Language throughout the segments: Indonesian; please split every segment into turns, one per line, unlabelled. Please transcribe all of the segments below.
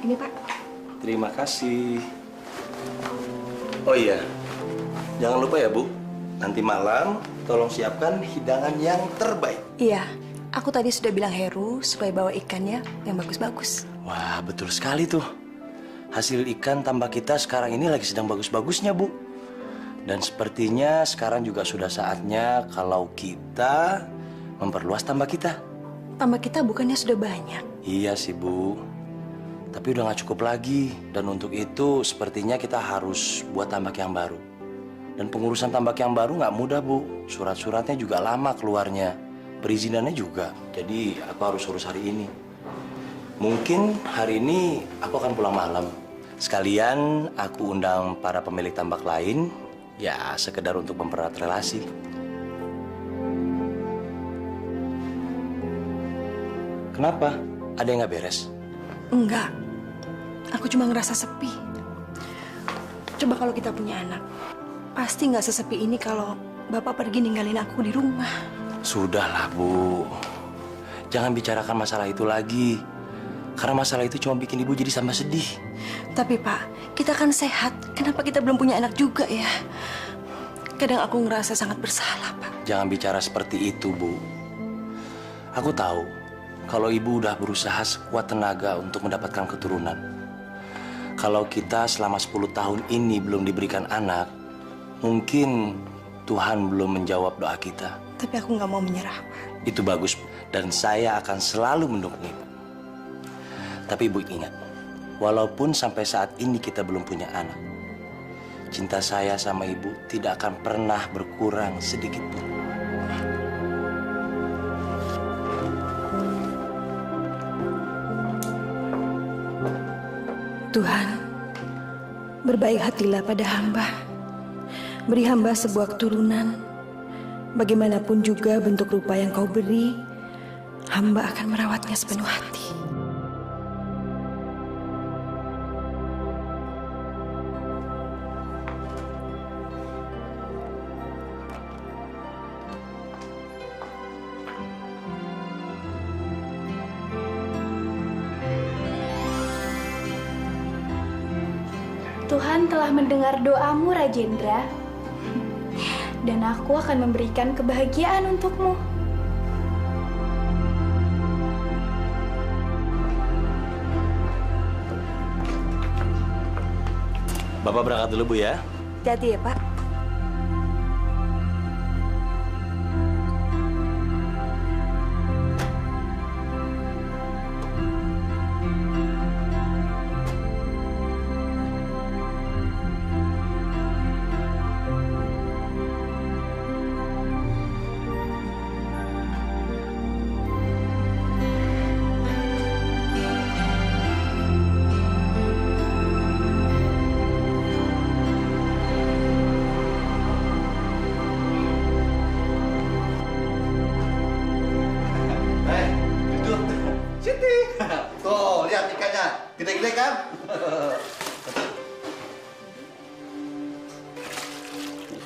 Ini, Pak.
Terima kasih. Oh iya, jangan lupa ya, Bu. Nanti malam tolong siapkan hidangan yang terbaik.
Iya, aku tadi sudah bilang Heru supaya bawa ikannya yang bagus-bagus.
Wah, betul sekali tuh. Hasil ikan tambak kita sekarang ini lagi sedang bagus-bagusnya, Bu. Dan sepertinya sekarang juga sudah saatnya kalau kita memperluas tambak kita.
Tambak kita bukannya sudah banyak?
Iya sih, Bu. Tapi udah gak cukup lagi. Dan untuk itu sepertinya kita harus buat tambak yang baru. Dan pengurusan tambak yang baru nggak mudah, Bu. Surat-suratnya juga lama keluarnya. Perizinannya juga. Jadi aku harus urus hari ini. Mungkin hari ini aku akan pulang malam. Sekalian aku undang para pemilik tambak lain. Ya, sekedar untuk mempererat relasi. Kenapa? Ada yang nggak beres?
Enggak. Aku cuma ngerasa sepi. Coba kalau kita punya anak. Pasti nggak sesepi ini kalau Bapak pergi ninggalin aku di rumah.
Sudahlah, Bu. Jangan bicarakan masalah itu lagi. Karena masalah itu cuma bikin Ibu jadi tambah sedih.
Tapi, Pak, kita kan sehat. Kenapa kita belum punya anak juga ya? Kadang aku ngerasa sangat bersalah, Pak.
Jangan bicara seperti itu, Bu. Aku tahu kalau Ibu udah berusaha sekuat tenaga untuk mendapatkan keturunan. Kalau kita selama 10 tahun ini belum diberikan anak, mungkin Tuhan belum menjawab doa kita.
Tapi aku nggak mau menyerah, Pak.
Itu bagus, Bu. Dan saya akan selalu mendukung Ibu. Tapi Ibu ingat, walaupun sampai saat ini kita belum punya anak, cinta saya sama Ibu tidak akan pernah berkurang sedikit pun.
Tuhan, berbaik hatilah pada hamba. Beri hamba sebuah keturunan. Bagaimanapun juga bentuk rupa yang kau beri, hamba akan merawatnya sepenuh hati.
Tuhan telah mendengar doamu, Rajendra. Dan aku akan memberikan kebahagiaan untukmu.
Bapak berangkat dulu, Bu ya.
Hati-hati ya, Pak.
Tuh, lihat ikannya. Gede-gede kan?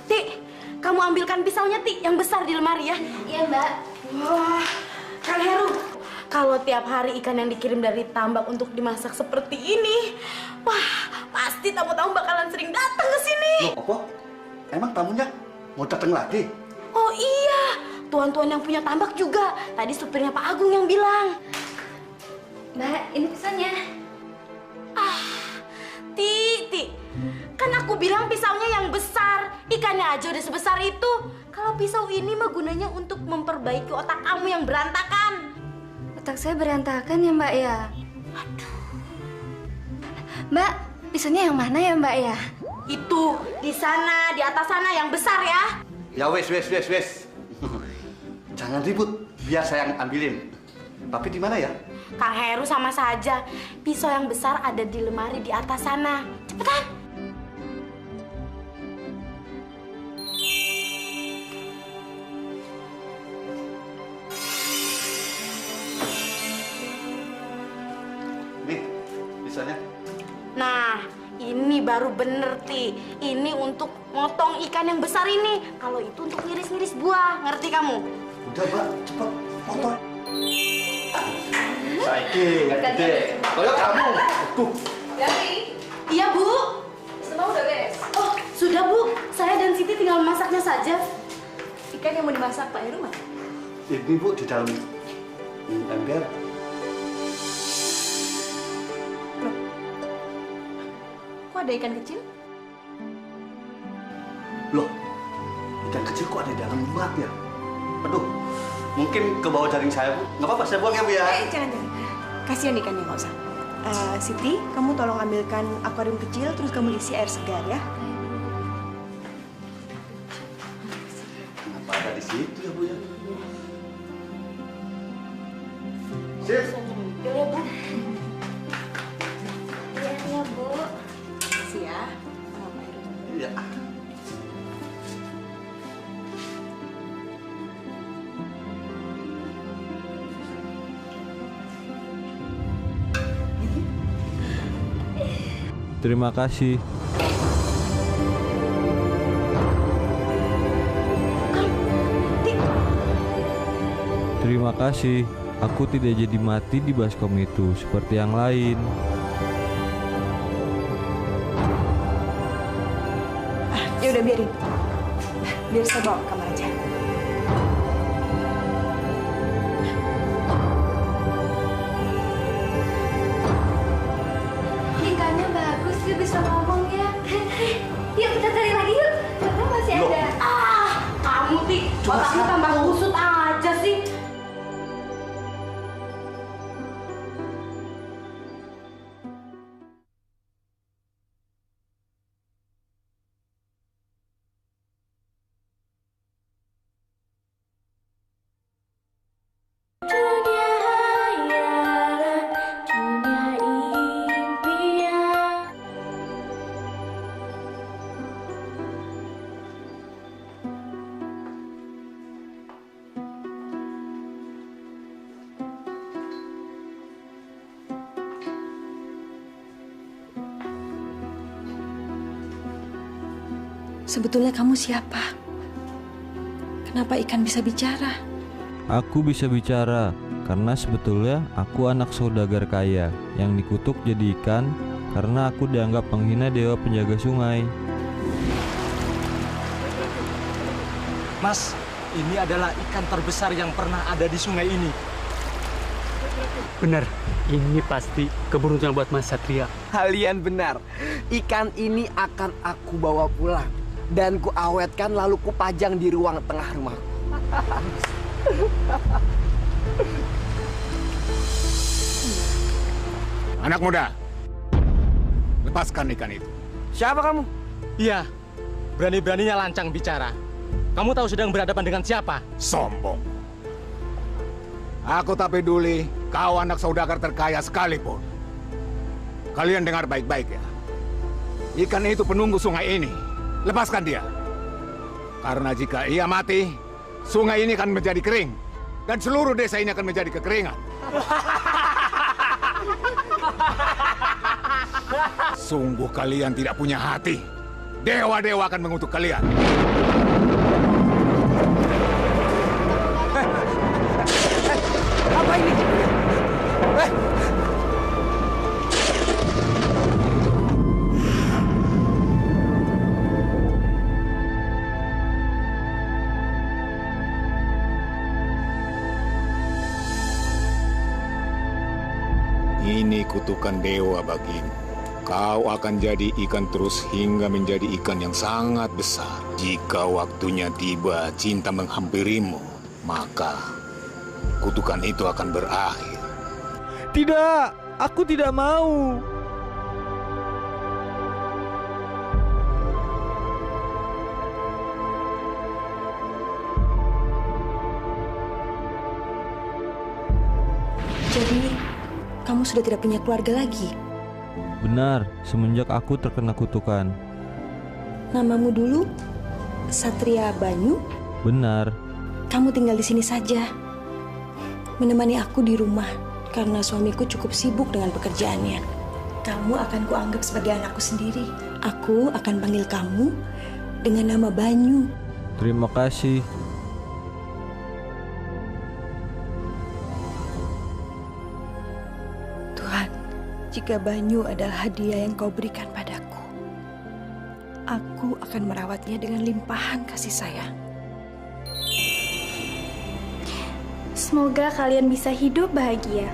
Ti, kamu ambilkan pisaunya, Ti, yang besar di lemari ya.
Iya, Mbak.
Wah, Kang Heru, kalau tiap hari ikan yang dikirim dari tambak untuk dimasak seperti ini, wah, pasti tamu-tamu bakalan sering datang ke sini.
Loh, apa? Emang tamunya mau datang lagi?
Oh iya, tuan-tuan yang punya tambak juga. Tadi supirnya Pak Agung yang bilang.
Mbak, ini pisaunya.
Ti, kan aku bilang pisaunya yang besar. Ikannya aja udah sebesar itu. Kalau pisau ini mah gunanya untuk memperbaiki otak kamu yang berantakan.
Otak saya berantakan ya, Mbak ya.
Aduh.
Mbak, pisaunya yang mana ya, Mbak ya?
Itu di sana, di atas sana yang besar ya.
Ya wes. Jangan ribut, biar saya yang ambilin. Tapi di mana ya?
Kang Heru sama saja. Pisau yang besar ada di lemari di atas sana. Cepetan.
Nih, pisaunya.
Nah, ini baru bener, Ti. Ini untuk motong ikan yang besar ini. Kalau itu untuk ngiris-ngiris buah. Ngerti kamu?
Udah, Mbak, cepet potong. Saiki nggak gede. Kalau kamu, tuh.
Iya, Bu.
Semua udah beres.
Oh, sudah, Bu. Saya dan Siti tinggal memasaknya saja.
Ikan yang mau dimasak Pak Heru mana?
Ini Bu di dalam ember.
Kok ada ikan kecil?
Loh, ikan kecil kok ada di dalam bak ya? Aduh, mungkin ke bawah jaring saya, Bu. Nggak apa-apa, saya buang ya, Bu ya.
Jangan. Kasihan ikannya, nggak usah. Siti, kamu tolong ambilkan akuarium kecil, terus kamu isi air segar ya.
Kenapa ada di situ ya, Bu ya? Sip.
Iya, Bu.
Iya, Bu.
Kasih ya. Sama Pak Heru.
Iya.
Terima kasih. Terima kasih. Aku tidak jadi mati di baskom itu seperti yang lain.
Ya udah biarin. Biar saya bawa ke kamar aja.
Ikannya bagus, dia bisa ngomong ya. Yuk kita cari lagi yuk. Karena masih ada.
Ah, kamu, Ti. Otakmu tambah kusut aja sih.
Dunia hayalan, dunia impian.
Sebetulnya kamu siapa? Kenapa ikan bisa bicara?
Aku bisa bicara karena sebetulnya aku anak saudagar kaya yang dikutuk jadi ikan karena aku dianggap menghina dewa penjaga sungai.
Mas, ini adalah ikan terbesar yang pernah ada di sungai ini.
Benar, ini pasti keberuntungan buat Mas Satria.
Kalian benar. Ikan ini akan aku bawa pulang dan ku awetkan lalu ku pajang di ruang tengah rumahku.
Anak muda, lepaskan ikan itu.
Siapa kamu?
Iya, berani-beraninya lancang bicara. Kamu tahu sedang berhadapan dengan siapa?
Sombong. Aku tak peduli kau anak saudagar terkaya sekalipun. Kalian dengar baik-baik ya. Ikan itu penunggu sungai ini. Lepaskan dia. Karena jika ia mati, sungai ini akan menjadi kering. Dan seluruh desa ini akan menjadi kekeringan. Sungguh kalian tidak punya hati. Dewa-dewa akan mengutuk kalian.
Apa ini?
Ini kutukan dewa bagimu. Kau akan jadi ikan terus hingga menjadi ikan yang sangat besar. Jika waktunya tiba cinta menghampirimu, maka kutukan itu akan berakhir.
Tidak, aku tidak mau.
Jadi, kamu sudah tidak punya keluarga lagi?
Benar, semenjak aku terkena kutukan.
Namamu dulu Satria Banyu?
Benar.
Kamu tinggal di sini saja. Menemani aku di rumah karena suamiku cukup sibuk dengan pekerjaannya. Kamu akan kuanggap sebagai anakku sendiri. Aku akan panggil kamu dengan nama Banyu.
Terima kasih.
jika Banyu adalah hadiah yang kau berikan padaku, aku akan merawatnya dengan limpahan kasih sayang.
Semoga kalian bisa hidup bahagia.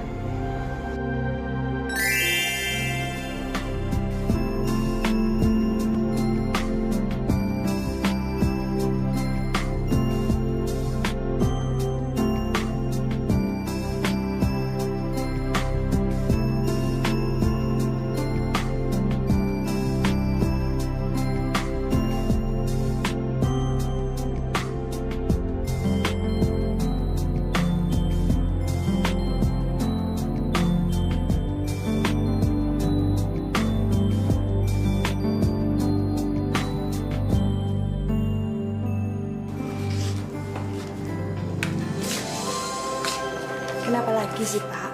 Kenapa lagi sih, Pak?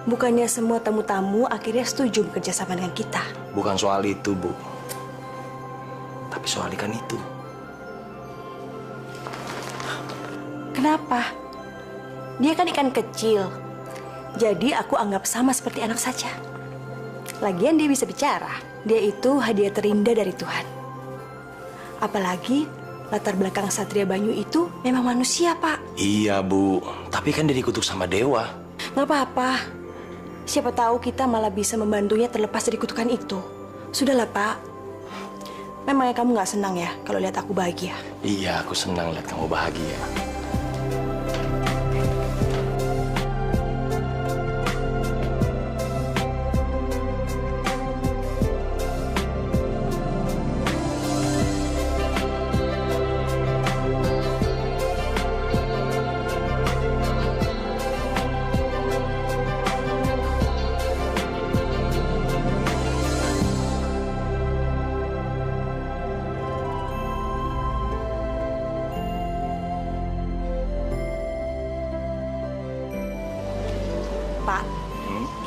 Bukannya semua tamu-tamu akhirnya setuju bekerja sama dengan kita?
Bukan soal itu, Bu. Tapi soal ikan itu.
Kenapa? Dia kan ikan kecil. Jadi aku anggap sama seperti anak saja. Lagian dia bisa bicara. Dia itu hadiah terindah dari Tuhan. Apalagi latar belakang Satria Banyu itu memang manusia, Pak.
Iya, Bu. Tapi kan dia dikutuk sama dewa.
Nggak apa-apa. Siapa tahu kita malah bisa membantunya terlepas dari kutukan itu. Sudahlah, Pak. Memangnya kamu nggak senang ya kalau lihat aku bahagia?
Iya, aku senang lihat kamu bahagia.
Pak,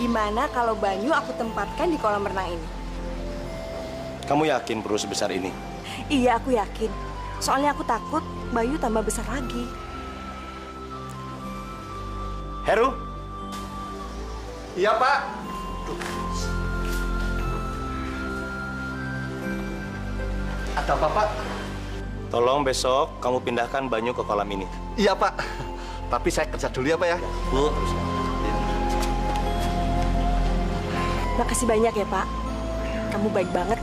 gimana kalau Banyu aku tempatkan di kolam renang ini?
Kamu yakin perlu sebesar ini?
Iya, aku yakin. Soalnya aku takut Banyu tambah besar lagi.
Heru?
Iya, Pak. Ada apa, Pak?
Tolong besok kamu pindahkan Banyu ke kolam ini.
Iya, Pak. Tapi saya kerja dulu ya, Pak ya. Bu.
Makasih banyak ya, Pak. Kamu baik banget.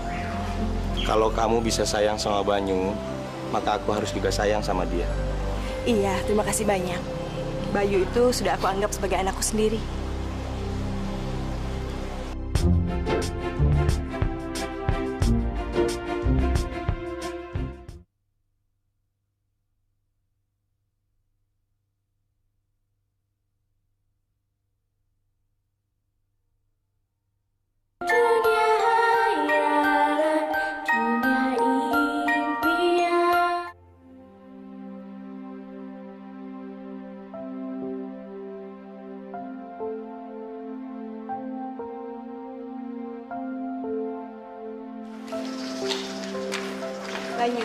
Kalau kamu bisa sayang sama Banyu, maka aku harus juga sayang sama dia.
Iya, terima kasih banyak. Bayu itu sudah aku anggap sebagai anakku sendiri. Banyu,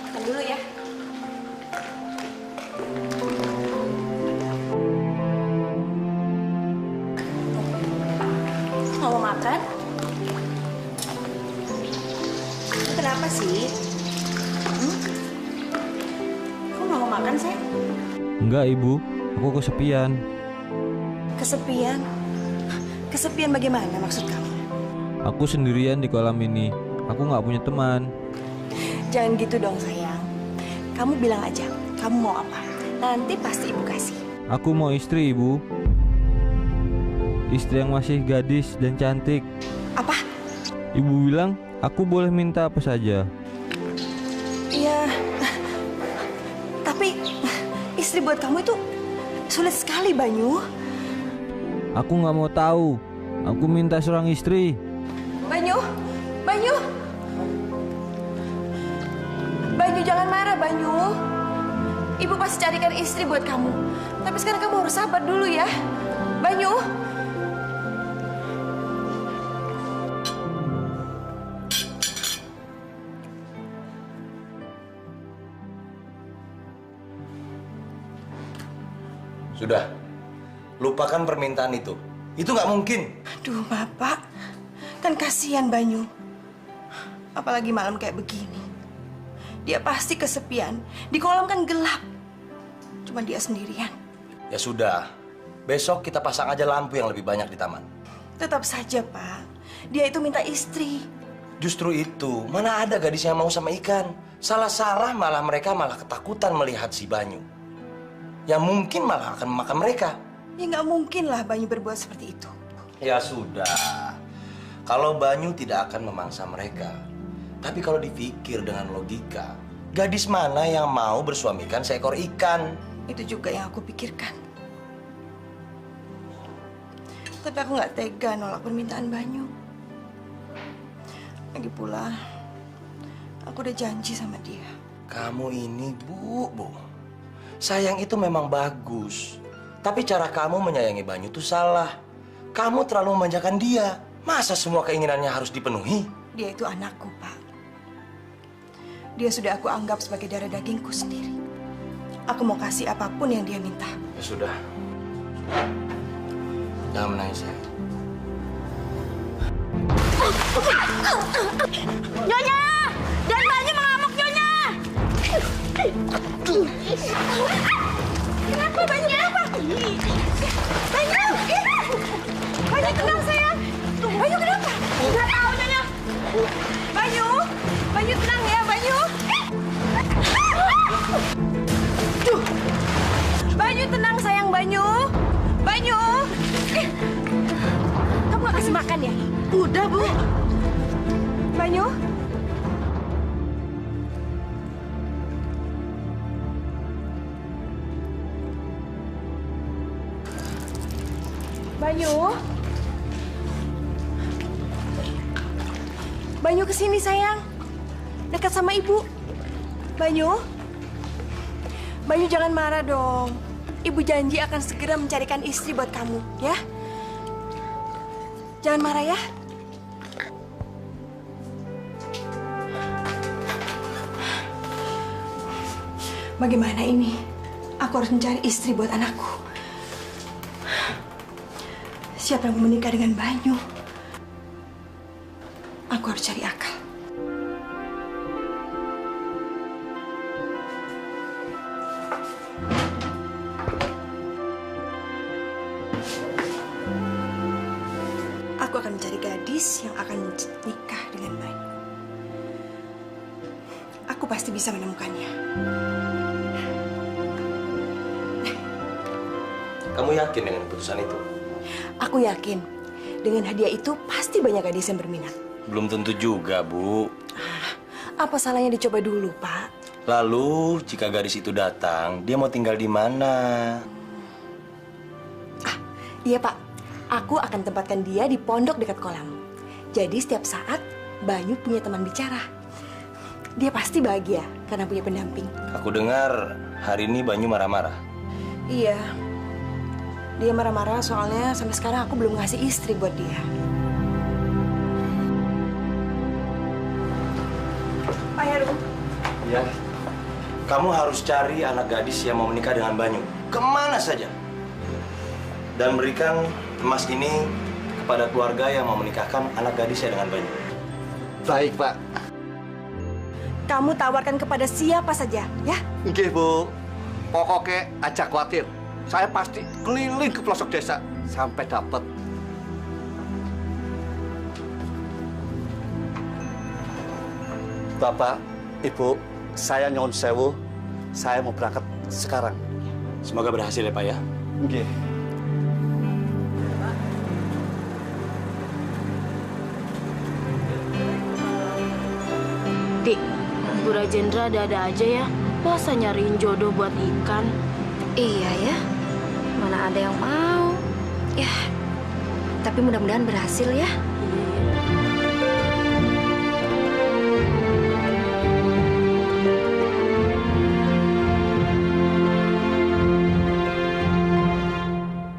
makan dulu ya. Mau makan? Kenapa sih? Kok nggak mau makan sih?
Enggak, Ibu. Aku kesepian.
Kesepian? Kesepian bagaimana maksud kamu?
Aku sendirian di kolam ini. Aku nggak punya teman.
Jangan gitu dong, sayang. Kamu bilang aja, kamu mau apa? Nanti pasti Ibu kasih.
Aku mau istri, Ibu. Istri yang masih gadis dan cantik.
Apa?
Ibu bilang aku boleh minta apa saja.
Iya. Tapi istri buat kamu itu sulit sekali, Banyu.
Aku nggak mau tahu. Aku minta seorang istri.
Banyu, Banyu. Banyu, jangan marah, Banyu. Ibu pasti carikan istri buat kamu. Tapi sekarang kamu harus sabar dulu ya. Banyu.
Sudah, lupakan permintaan itu. Itu nggak mungkin.
Aduh, Bapak. Kan kasihan Banyu. Apalagi malam kayak begini. Dia pasti kesepian. Di kolam kan gelap. Cuma dia sendirian.
Ya sudah, besok kita pasang aja lampu yang lebih banyak di taman.
Tetap saja, Pak. Dia itu minta istri.
Justru itu, mana ada gadis yang mau sama ikan? Salah-salah malah mereka malah ketakutan melihat si Banyu. Yang mungkin malah akan memakan mereka.
Ya nggak mungkin lah Banyu berbuat seperti itu.
Ya sudah, kalau Banyu tidak akan memangsa mereka. Tapi kalau dipikir dengan logika, gadis mana yang mau bersuamikan seekor ikan?
Itu juga yang aku pikirkan. Tapi aku nggak tega nolak permintaan Banyu. Lagi pula, aku udah janji sama dia.
Kamu ini, Bu. Sayang itu memang bagus. Tapi cara kamu menyayangi Banyu itu salah. Kamu terlalu memanjakan dia. Masa semua keinginannya harus dipenuhi?
Dia itu anakku, Pak. Dia sudah aku anggap sebagai darah dagingku sendiri. Aku mau kasih apapun yang dia minta.
Ya sudah. Jangan menangis, sayang.
Nyonya! Dan Banyu mengamuk, Nyonya! Kenapa Banyu? Kenapa? Banyu! Banyu tenang, sayang! Banyu kenapa? Nggak tahu, Nyonya! Banyu! Banyu tenang ya, Banyu! Banyu tenang, sayang, Banyu! Banyu! Kamu gak kasih makan ya? Udah, Bu.
Banyu? Banyu? Banyu kesini, sayang. Dekat sama ibu. Banyu? Banyu jangan marah dong. Ibu janji akan segera mencarikan istri buat kamu, ya? Jangan marah ya. Bagaimana ini? Aku harus mencari istri buat anakku. Siapa yang mau menikah dengan Banyu? Aku harus cari akal. Aku akan mencari gadis yang akan nikah dengan Banyu. Aku pasti bisa menemukannya.
Kamu yakin dengan keputusan itu?
Aku yakin dengan hadiah itu pasti banyak gadis yang berminat.
Belum tentu juga, Bu.
Apa salahnya dicoba dulu, Pak?
Lalu, jika gadis itu datang, dia mau tinggal di mana?
Iya, Pak. Aku akan tempatkan dia di pondok dekat kolam. Jadi setiap saat Banyu punya teman bicara. Dia pasti bahagia karena punya pendamping.
Aku dengar hari ini Banyu marah-marah.
Iya. Dia marah-marah soalnya sampai sekarang aku belum ngasih istri buat dia. Pak Heru.
Ya. Kamu harus cari anak gadis yang mau menikah dengan Banyu. Kemana saja. Dan berikan emas ini kepada keluarga yang mau menikahkan anak gadisnya dengan Banyu.
Baik, Pak.
Kamu tawarkan kepada siapa saja, ya?
Nggih, Bu. Pokoknya aja khawatir. Saya pasti keliling ke pelosok desa sampai dapat. Bapak, Ibu, saya nyuwun sewu. Saya mau berangkat sekarang.
Semoga berhasil ya, Pak ya.
Nggih.
Dik, Bu Rajendra ada-ada aja ya. Masa nyariin jodoh buat ikan?
Iya ya, mana ada yang mau. Ya, tapi mudah-mudahan berhasil ya.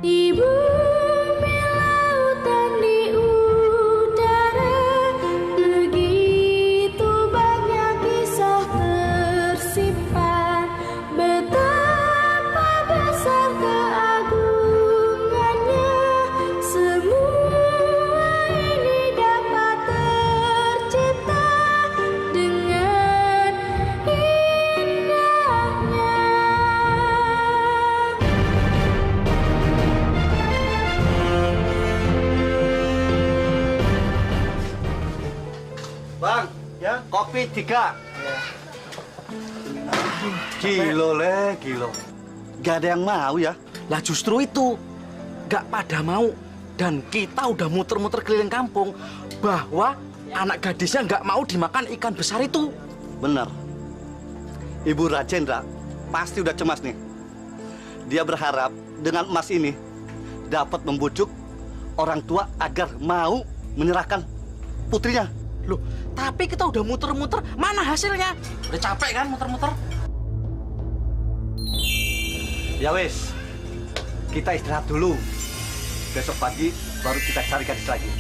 Di bumi, lautan, di udara, begitu banyak kisah tersimpan. Betapa besar keagungannya.
kopi 3. Gilo le, gilo. Gak ada yang mau ya?
Lah justru itu, gak pada mau. Dan kita udah muter-muter keliling kampung bahwa anak gadisnya gak mau dimakan ikan besar itu.
Benar. Ibu Rajendra pasti udah cemas nih. Dia berharap dengan emas ini dapat membujuk orang tua agar mau menyerahkan putrinya.
Loh, tapi kita udah muter-muter, mana hasilnya? Udah capek kan muter-muter?
Ya wes, kita istirahat dulu. Besok pagi baru kita cari gadis lagi.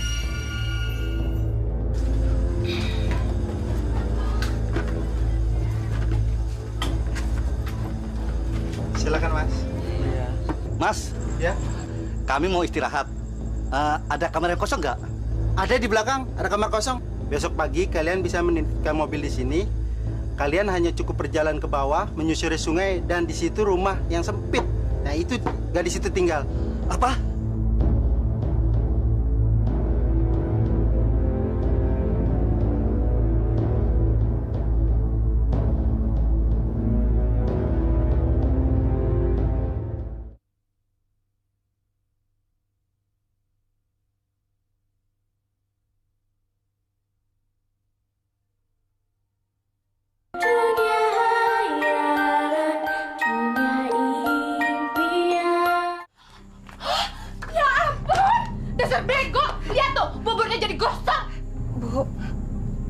Silakan, Mas.
Iya. Mas?
Ya?
Kami mau istirahat. Ada kamar yang kosong nggak?
Ada di belakang, ada kamar kosong. Besok pagi kalian bisa menitipkan mobil di sini. Kalian hanya cukup berjalan ke bawah, menyusuri sungai, dan di situ rumah yang sempit. Nah, itu gadis itu tinggal.
Apa?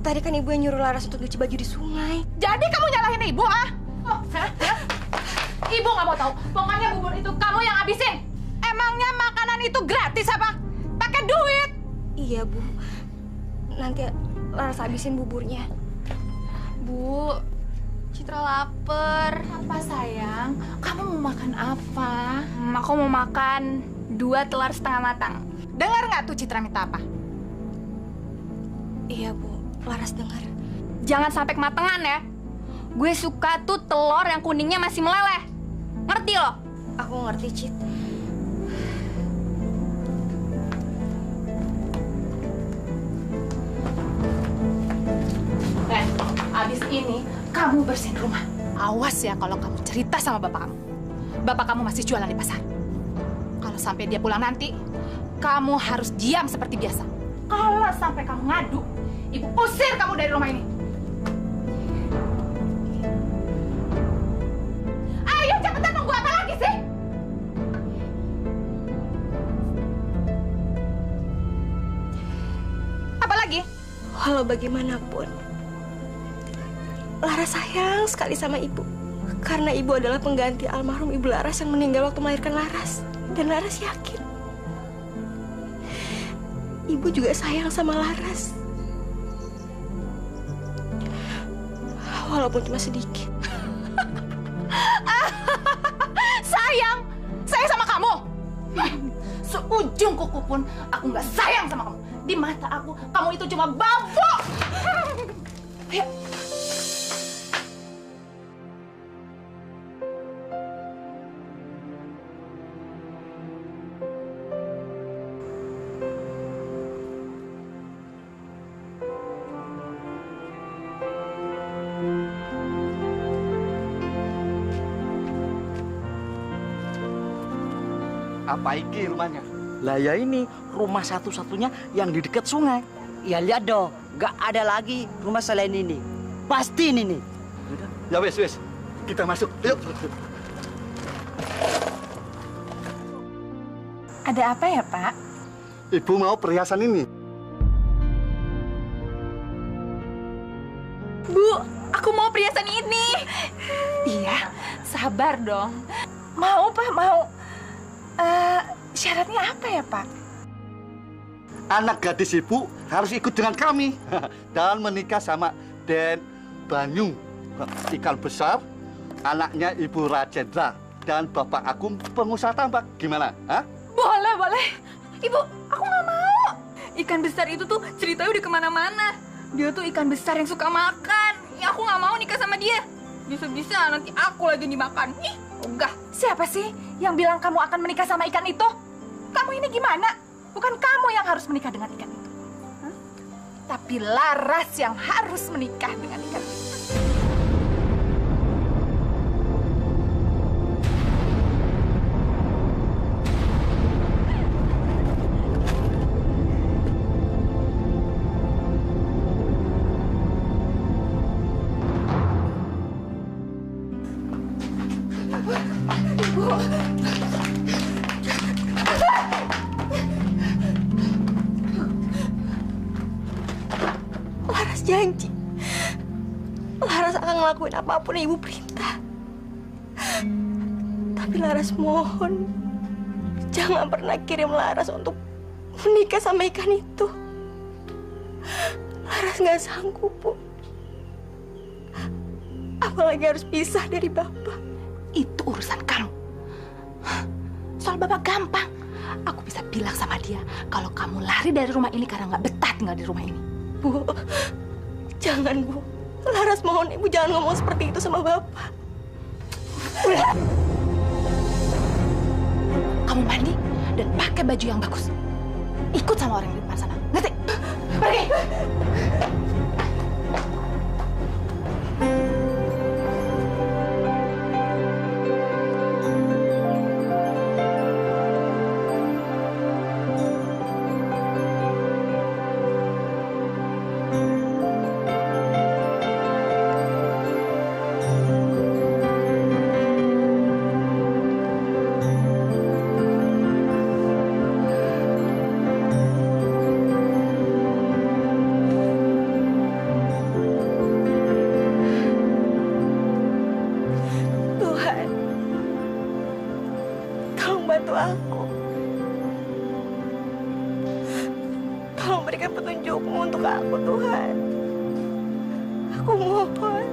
Tadi kan ibu yang nyuruh Laras untuk cuci baju di sungai.
Jadi kamu nyalahin ibu, ah? Ibu nggak mau tahu. Pokoknya bubur itu kamu yang habisin. Emangnya makanan itu gratis apa? Pakai duit.
Iya, Bu. Nanti Laras habisin buburnya.
Bu, Citra lapar. Apa sayang? Kamu mau makan apa? Aku mau makan 2 telur setengah matang. Dengar nggak tuh Citra minta apa?
Iya, Bu. Laras dengar.
Jangan sampai kematangan ya. Gue suka tuh telur yang kuningnya masih meleleh. Ngerti lo?
Aku ngerti, Cit.
Abis ini kamu bersihin rumah. Awas ya kalau kamu cerita sama bapak kamu. Bapak kamu masih jualan di pasar. Kalau sampai dia pulang nanti, kamu harus diam seperti biasa. Kalau sampai kamu ngadu, ibu usir kamu dari rumah ini. Ayo cepetan, nunggu apa lagi sih? Apa lagi?
Walau bagaimanapun, Laras sayang sekali sama ibu. Karena ibu adalah pengganti almarhum ibu Laras yang meninggal waktu melahirkan Laras. Dan Laras yakin ibu juga sayang sama Laras. Walaupun cuma sedikit.
Sayang? Sayang sama kamu? Seujung kuku pun aku nggak sayang sama kamu. Di mata aku, kamu itu cuma babok. Ayo.
Apa iki rumahnya?
Lah ya ini rumah satu-satunya yang di dekat sungai.
Ya lihat dong, nggak ada lagi rumah selain ini. Pasti ini nih.
Ya wes, kita masuk. Yuk.
Ada apa ya, Pak?
Ibu mau perhiasan ini.
Bu, aku mau perhiasan ini. Iya, sabar dong. Mau, Pak, mau. Syaratnya apa ya, Pak?
Anak gadis ibu harus ikut dengan kami dan menikah sama Den Banyu, ikan besar, anaknya Ibu Rajendra dan Bapak Agung, pengusaha tambak. Gimana? Hah?
Boleh, boleh. Ibu, aku nggak mau. Ikan besar itu tuh ceritanya udah kemana-mana. Dia tuh ikan besar yang suka makan. Ya aku nggak mau nikah sama dia. Bisa-bisa nanti aku lagi dimakan. Ih, enggak. Siapa sih yang bilang kamu akan menikah sama ikan itu? Kamu ini gimana? Bukan kamu yang harus menikah dengan ikan itu. Hah? Tapi Tapi Laras yang harus menikah dengan ikan itu.
Laras janji, Laras akan ngelakuin apapun yang ibu perintah. Tapi Laras mohon, jangan pernah kirim Laras untuk menikah sama ikan itu. Laras nggak sanggup, Bu. Apalagi harus pisah dari Bapak.
Itu urusan kamu. Soal Bapak gampang. Aku bisa bilang sama dia kalau kamu lari dari rumah ini karena nggak betah tinggal di rumah ini.
Bu, jangan, Bu. Laras mohon Ibu jangan ngomong seperti itu sama Bapak.
Udah. Kamu mandi dan pakai baju yang bagus. Ikut sama orang di depan sana. Ngerti? Pergi!
Bantu aku. Tolong berikan petunjukmu untuk aku, Tuhan. Aku mohon.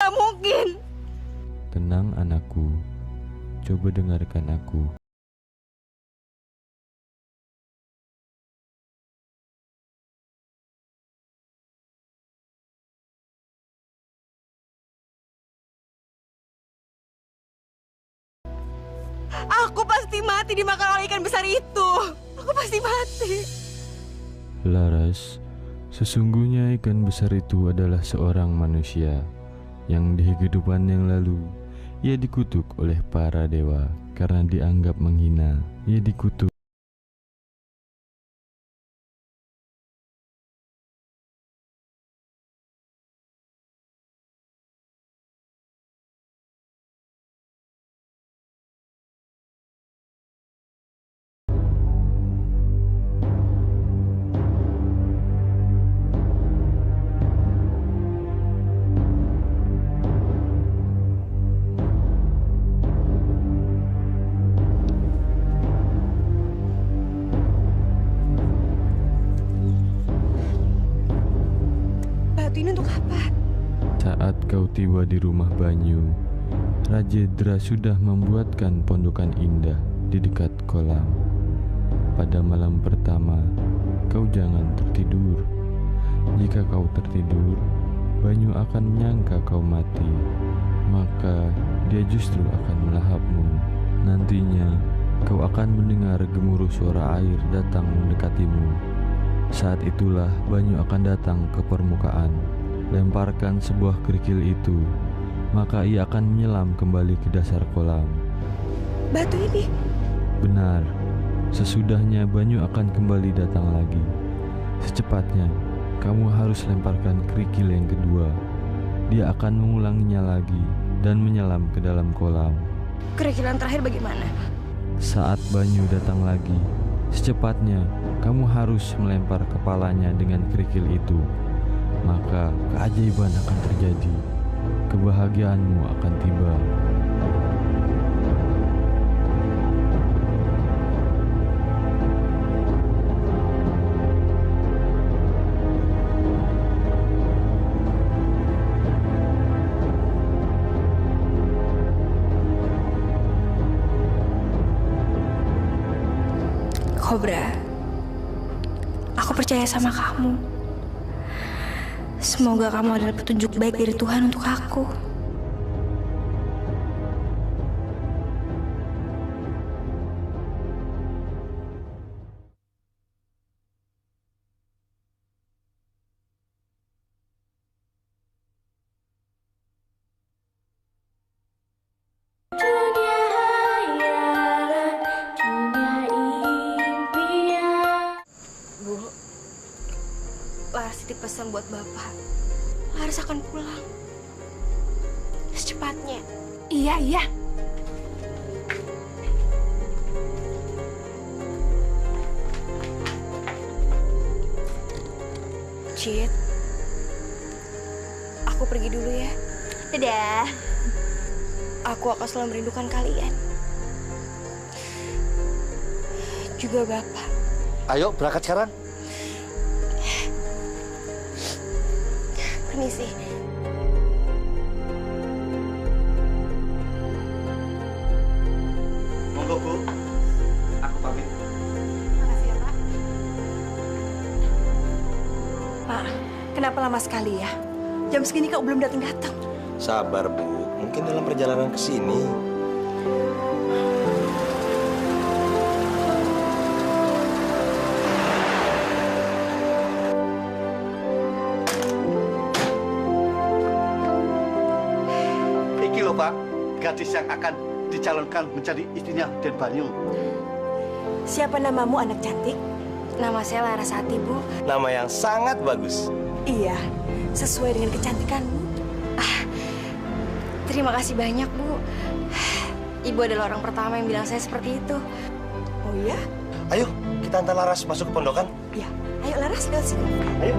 Tak mungkin.
Tenang anakku, coba dengarkan aku.
Aku pasti mati dimakan oleh ikan besar itu. Aku pasti mati.
Laras, sesungguhnya ikan besar itu adalah seorang manusia yang di kehidupan yang lalu ia dikutuk oleh para dewa karena dianggap menghina. Ia dikutuk.
Ini untuk apa?
Saat kau tiba di rumah Banyu, Rajendra sudah membuatkan pondokan indah di dekat kolam. Pada malam pertama, kau jangan tertidur. Jika kau tertidur, Banyu akan menyangka kau mati. Maka dia justru akan melahapmu. Nantinya, kau akan mendengar gemuruh suara air datang mendekatimu. Saat itulah Banyu akan datang ke permukaan. Lemparkan sebuah kerikil itu, maka ia akan menyelam kembali ke dasar kolam.
Batu ini?
Benar. Sesudahnya Banyu akan kembali datang lagi. Secepatnya, kamu harus lemparkan kerikil yang kedua. Dia akan mengulanginya lagi dan menyelam ke dalam kolam.
Kerikilan terakhir bagaimana?
Saat Banyu datang lagi, secepatnya kamu harus melempar kepalanya dengan kerikil itu. maka keajaiban akan terjadi. Kebahagiaanmu akan tiba.
Cobra, aku percaya sama kamu. Semoga kamu adalah petunjuk baik dari Tuhan untuk aku. Laras titip pesan buat Bapak. Laras akan pulang secepatnya.
Iya.
Cid, aku pergi dulu ya.
Dadah.
Aku akan selalu merindukan kalian. Juga Bapak.
Ayo berangkat sekarang.
Permisi.
Monggo Bu, aku pamit.
Makasih ya, Pak.
Pak, kenapa lama sekali ya? Jam segini kau belum datang-datang.
Sabar, Bu. Mungkin dalam perjalanan ke sini.
Iki loh Pak, gadis yang akan dicalonkan menjadi istrinya Den Banyu.
Siapa namamu, anak cantik?
Nama saya Larasati, Bu.
Nama yang sangat bagus.
Iya, sesuai dengan kecantikanmu.
Terima kasih banyak, Bu. Ibu adalah orang pertama yang bilang saya seperti itu.
Oh iya?
Ayo, kita antar Laras masuk ke pondokan.
Iya. Ayo Laras, lewat sini.
Ayo.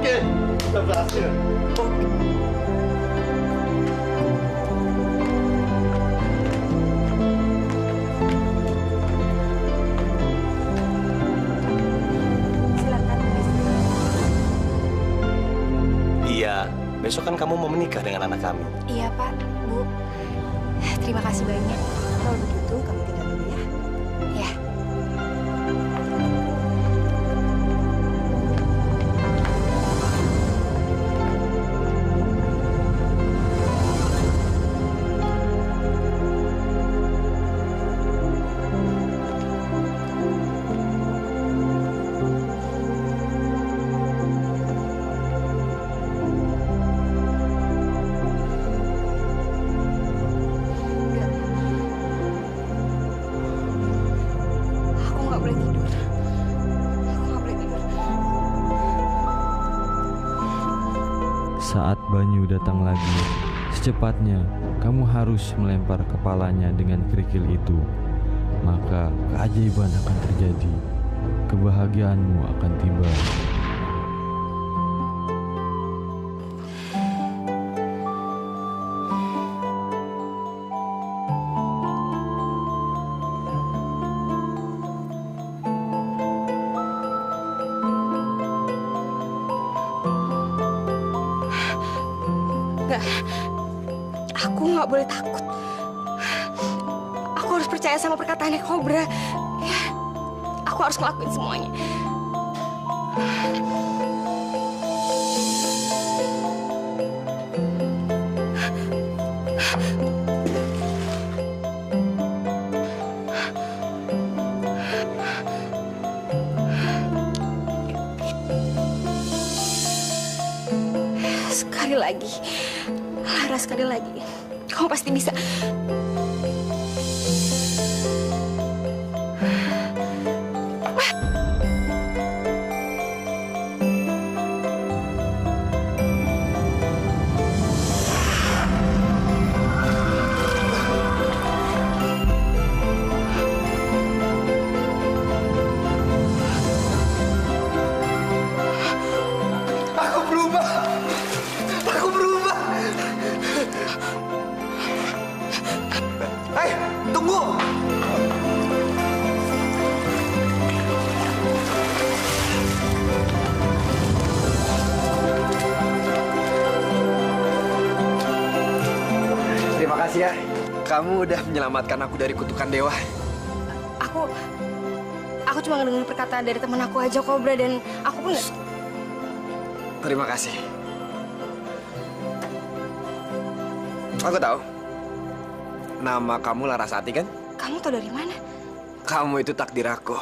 Oke, sudah berhasil.
Iya, besok kan kamu mau menikah dengan anak kami.
Iya, Pak, Bu. Terima kasih banyak.
Kalau begitu, kami tinggal dulu ya.
Ya. Aku nggak boleh tidur. Aku nggak boleh tidur.
Saat Banyu datang lagi, secepatnya kamu harus melempar kepalanya dengan kerikil itu. Maka keajaiban akan terjadi. Kebahagiaanmu akan tiba.
Enggak. Aku nggak boleh takut. Aku harus percaya sama perkataannya Cobra. Ya, aku harus ngelakuin semuanya. Sekali lagi. Lara, sekali lagi. Kamu pasti bisa.
makasih ya. Kamu udah menyelamatkan aku dari kutukan dewa.
Aku cuma ngedengar perkataan dari teman aku aja, Kobra, dan aku pun nggak.
Terima kasih. Aku tahu. Nama kamu Larasati kan?
Kamu tahu dari mana?
Kamu itu takdir aku.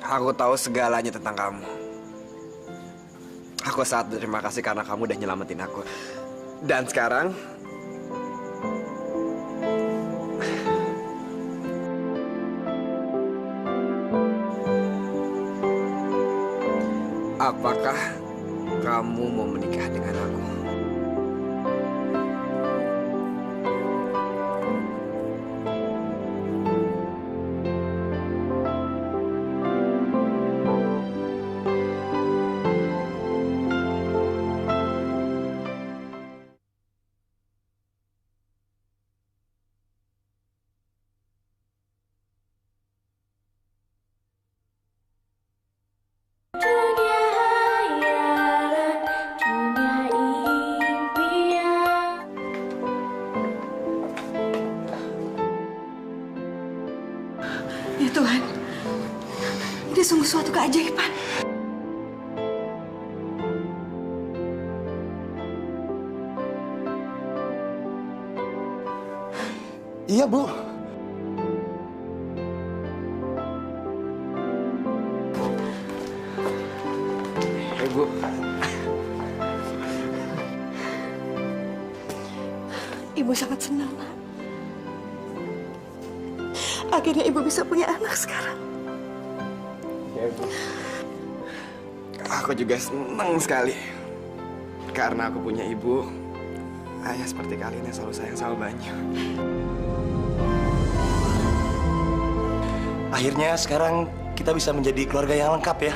Aku tahu segalanya tentang kamu. Aku sangat berterima kasih karena kamu udah nyelamatin aku. Dan sekarang apakah kamu mau menikah dengan aku?
Ya Tuhan, ini sungguh suatu keajaiban.
Iya, Bu.
Ibu.
Ibu sangat senang, Nak. Akhirnya Ibu bisa punya anak sekarang.
Ya, Bu. Aku juga senang sekali. Karena aku punya ibu, ayah seperti kalian yang selalu sayang sama Banyu.
Akhirnya sekarang kita bisa menjadi keluarga yang lengkap ya.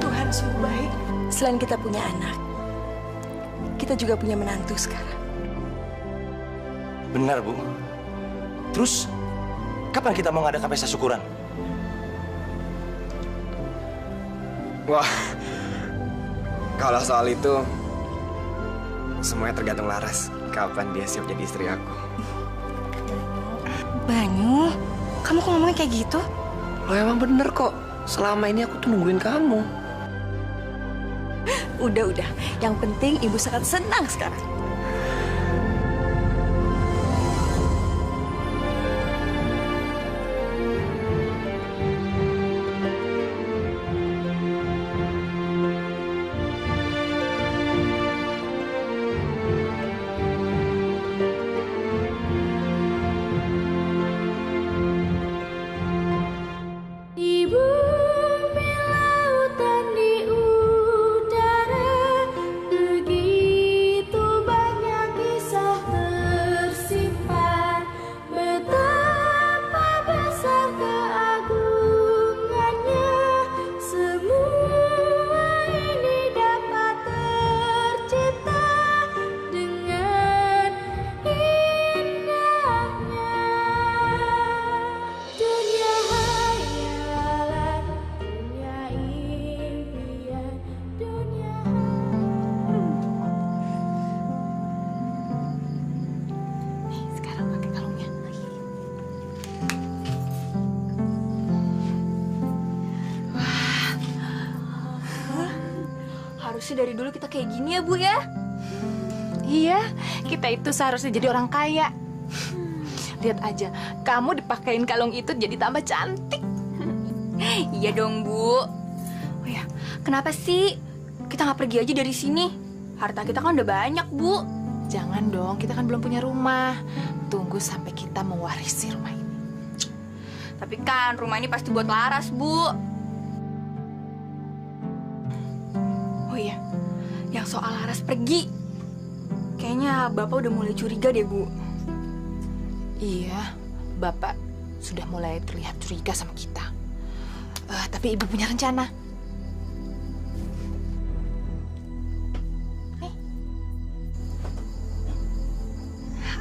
Tuhan sungguh baik. Selain kita punya anak, kita juga punya menantu sekarang.
Benar, Bu. Terus, kapan kita mau ngadakan pesta syukuran?
Wah, kalau soal itu, semuanya tergantung Laras. Kapan dia siap jadi istri aku.
Banyu, kamu kok ngomongnya kayak gitu?
Lo emang bener kok. Selama ini aku tuh nungguin kamu.
Udah. Yang penting Ibu sangat senang sekarang.
Harusnya dari dulu kita kayak gini ya, Bu ya?
Iya, kita itu seharusnya jadi orang kaya. Lihat aja, kamu dipakein kalung itu jadi tambah cantik.
Iya dong, Bu. Oh ya, kenapa sih kita nggak pergi aja dari sini? Harta kita kan udah banyak, Bu.
Jangan dong, kita kan belum punya rumah. Tunggu sampai kita mewarisi rumah ini.
Tapi kan rumah ini pasti buat Laras, Bu. Oh iya, yang soal Laras pergi, kayaknya Bapak udah mulai curiga deh, Bu.
Iya, Bapak sudah mulai terlihat curiga sama kita. Tapi Ibu punya rencana.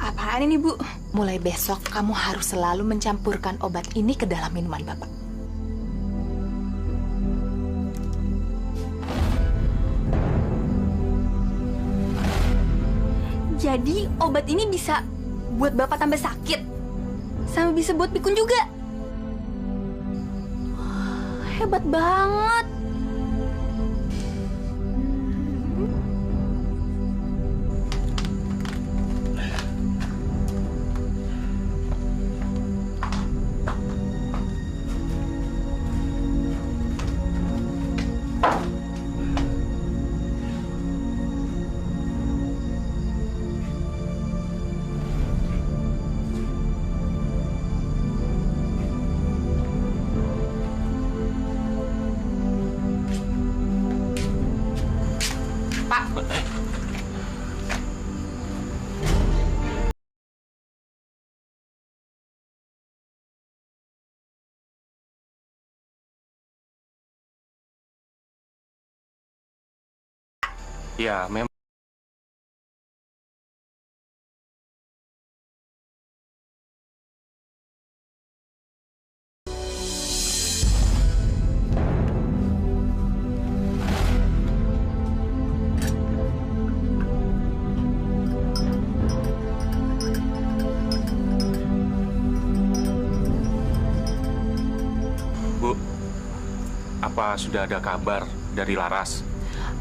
Apaan ini, Bu?
Mulai besok kamu harus selalu mencampurkan obat ini ke dalam minuman Bapak.
Jadi obat ini bisa buat Bapak tambah sakit. Sama bisa buat pikun juga. Wah, hebat banget.
Ya, memang. Bu, apa sudah ada kabar dari Laras?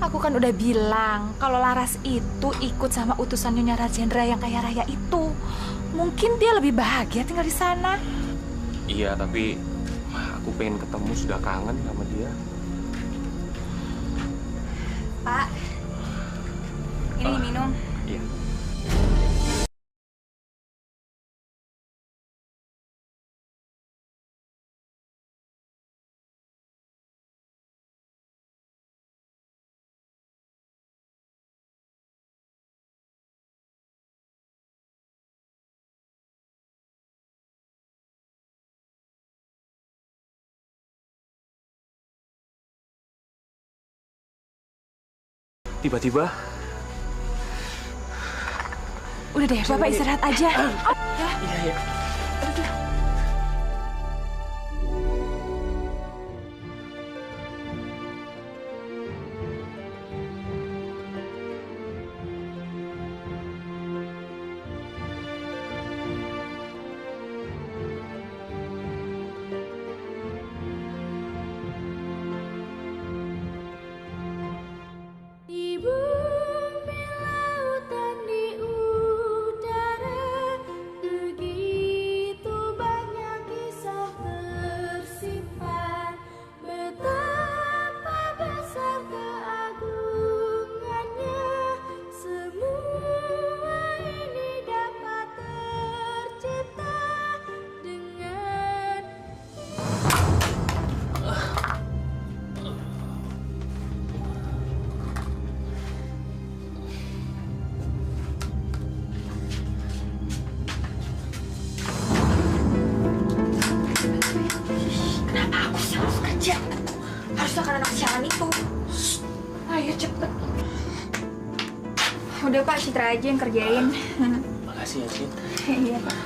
Aku kan udah bilang kalau Laras itu ikut sama utusan Nyonya Rajendra yang kaya raya itu. Mungkin dia lebih bahagia tinggal di sana.
Iya, tapi aku pengen ketemu, sudah kangen sama dia.
Pak, ini minum.
Iya. Tiba-tiba.
Udah deh, Bapak istirahat aja.
Iya, iya.
Udah Pak, Citra aja yang kerjain.
Makasih ya, Cit.
Iya Pak.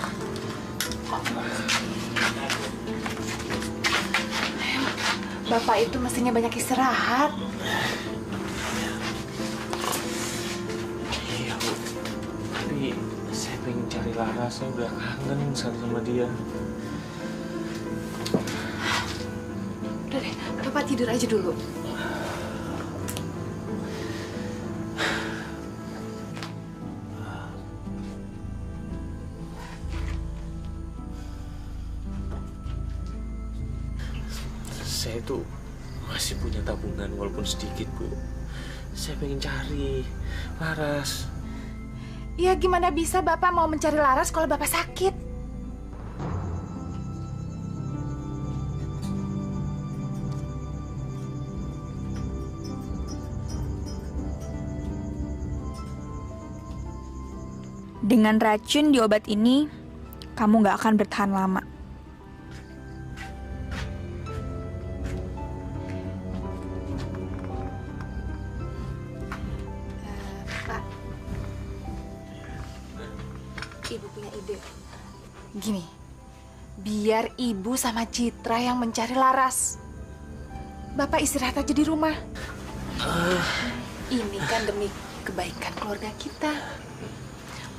Bapak itu mestinya banyak istirahat.
Iya, Bu. Tapi saya pengen cari Laras, saya udah kangen sekali sama dia.
Udah deh, Bapak tidur aja dulu.
Saya tuh masih punya tabungan walaupun sedikit, Bu. Saya pengen cari Laras.
Ya gimana bisa Bapak mau mencari Laras kalau Bapak sakit?
Dengan racun di obat ini, kamu nggak akan bertahan lama.
Ibu punya ide. Gini, biar Ibu sama Citra yang mencari Laras. Bapak istirahat aja di rumah. Ini kan demi kebaikan keluarga kita.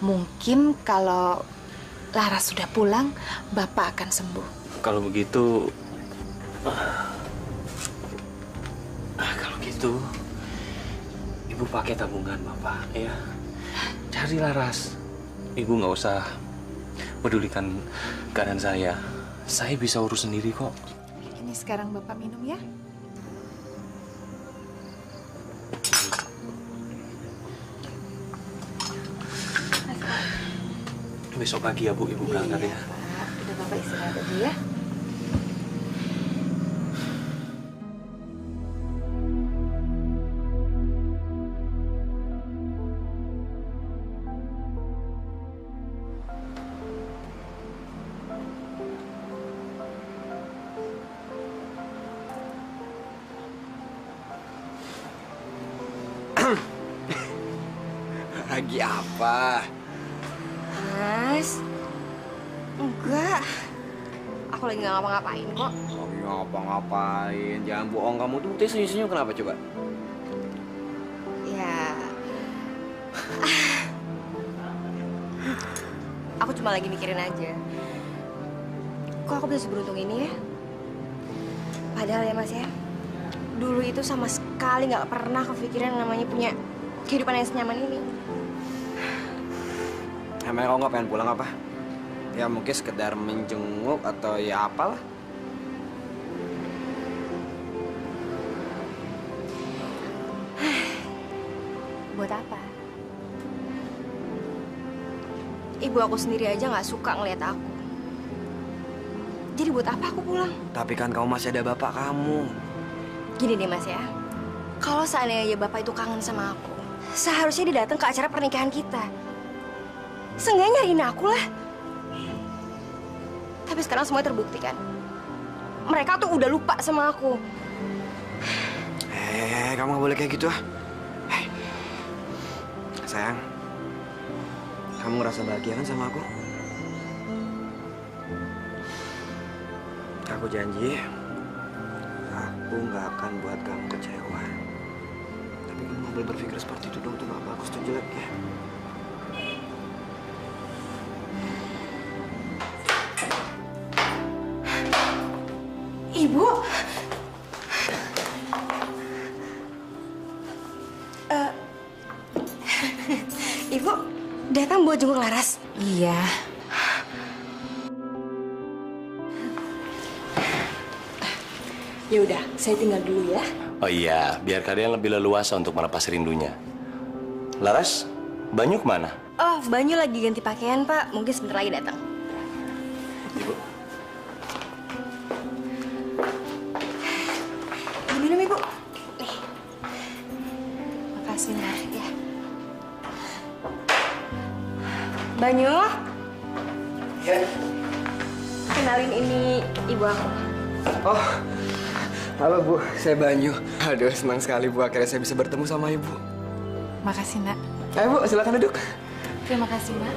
Mungkin kalau Laras sudah pulang, Bapak akan sembuh.
Kalau begitu, kalau gitu, Ibu pakai tabungan Bapak ya. Cari Laras. Ibu nggak usah pedulikan keadaan saya. Saya bisa urus sendiri kok.
Ini sekarang Bapak minum ya.
Besok pagi ya Bu, Ibu berangkat ya.
Udah Bapak istirahat dulu ya.
Lagi apa?
Mas, enggak. Aku lagi nggak ngapa-ngapain kok.
Lagi ngapa-ngapain? Jangan bohong kamu tuh. Teh senyum-senyum kenapa coba?
Ya, aku cuma lagi mikirin aja. Kok aku bisa seberuntung ini ya? Padahal ya Mas ya, dulu itu sama sekali nggak pernah kepikiran namanya punya kehidupan yang senyaman ini.
Emangnya kau nggak pengen pulang apa? Ya mungkin sekedar menjenguk atau ya apalah.
Buat apa? Ibu aku sendiri aja nggak suka ngeliat aku. Jadi buat apa aku pulang?
Tapi kan kamu masih ada bapak kamu.
Gini deh Mas ya, kalau seandainya bapak itu kangen sama aku, seharusnya dia datang ke acara pernikahan kita. Seenggaknya nyariin aku lah. Tapi sekarang semua terbukti kan. Mereka tuh udah lupa sama aku.
Kamu gak boleh kayak gitu ah. Sayang, kamu ngerasa bahagia kan sama aku? Aku janji, aku nggak akan buat kamu kecewa. Tapi kamu nggak boleh berpikir seperti itu dong, itu nggak bagus, itu jelek ya.
Ibu, Ibu datang buat jenguk Laras.
Iya.
Ya udah, saya tinggal dulu ya.
Oh iya, biar kalian lebih leluasa untuk melepas rindunya. Laras, Banyu kemana?
Oh, Banyu lagi ganti pakaian, Pak. Mungkin sebentar lagi datang.
Ibu.
Minum, Ibu. Nih.
Makasih, Nak.
Ya. Banyu.
Ya.
Kenalin ini ibu aku.
Oh, halo Bu, saya Banyu. Aduh, senang sekali Bu, akhirnya saya bisa bertemu sama Ibu.
Makasih, Nak.
Ayo Bu, silakan duduk.
Terima kasih, Nak.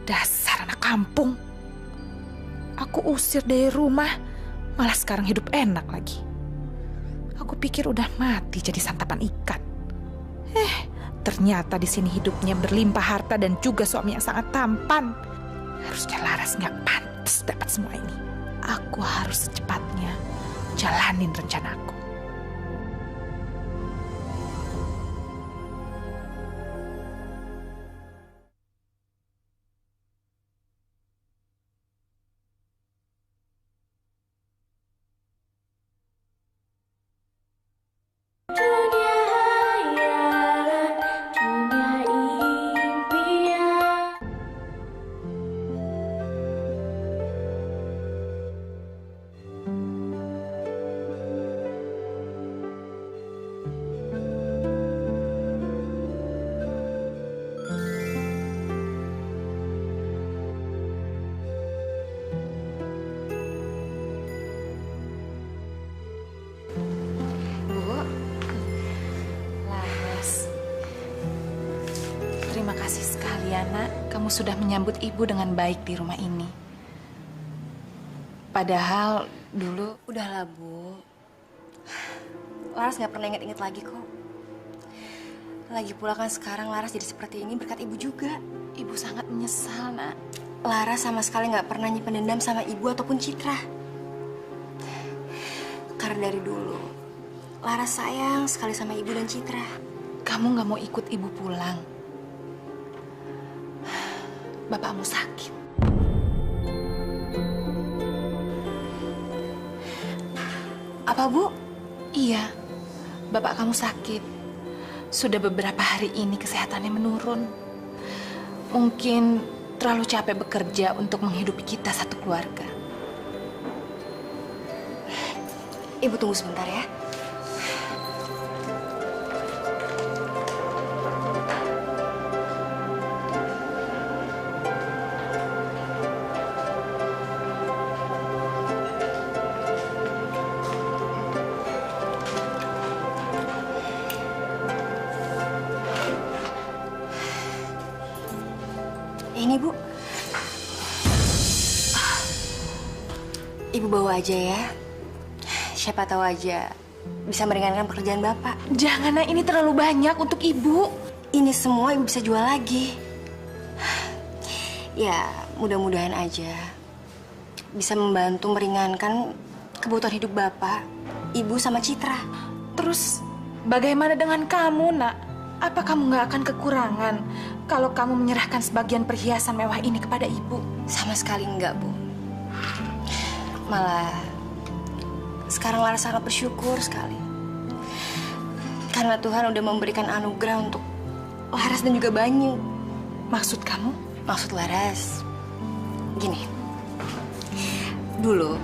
Dasar anak kampung. Aku usir dari rumah, malah sekarang hidup enak lagi. Aku pikir udah mati jadi santapan ikan. Ternyata di sini hidupnya berlimpah harta dan juga suami yang sangat tampan. Harusnya Laras nggak pantas dapat semua ini. Aku harus secepatnya jalanin rencanaku. Terima kasih sekali ya, Nak. Kamu sudah menyambut Ibu dengan baik di rumah ini. Padahal dulu...
Udahlah, Bu. Laras nggak pernah inget-inget lagi kok. Lagi pula kan sekarang Laras jadi seperti ini berkat ibu juga.
Ibu sangat menyesal, Nak.
Laras sama sekali nggak pernah nyimpen dendam sama ibu ataupun Citra. Karena dari dulu, Laras sayang sekali sama ibu dan Citra.
Kamu nggak mau ikut ibu pulang. Bapakmu sakit.
Apa, Bu?
Iya, bapak kamu sakit. Sudah beberapa hari ini kesehatannya menurun. Mungkin terlalu capek bekerja untuk menghidupi kita satu keluarga.
Ibu tunggu sebentar ya. Ini, Bu. Ibu bawa aja ya. Siapa tahu aja bisa meringankan pekerjaan Bapak.
Jangan, Nak, ini terlalu banyak untuk Ibu.
Ini semua Ibu bisa jual lagi. Ya, mudah-mudahan aja bisa membantu meringankan kebutuhan hidup Bapak, Ibu sama Citra.
Terus bagaimana dengan kamu, Nak? Apa kamu nggak akan kekurangan kalau kamu menyerahkan sebagian perhiasan mewah ini kepada Ibu?
Sama sekali enggak, Bu. Malah sekarang Laras sangat bersyukur sekali. Karena Tuhan udah memberikan anugerah untuk Laras dan juga Banyu.
Maksud kamu?
Maksud Laras, gini. Dulu,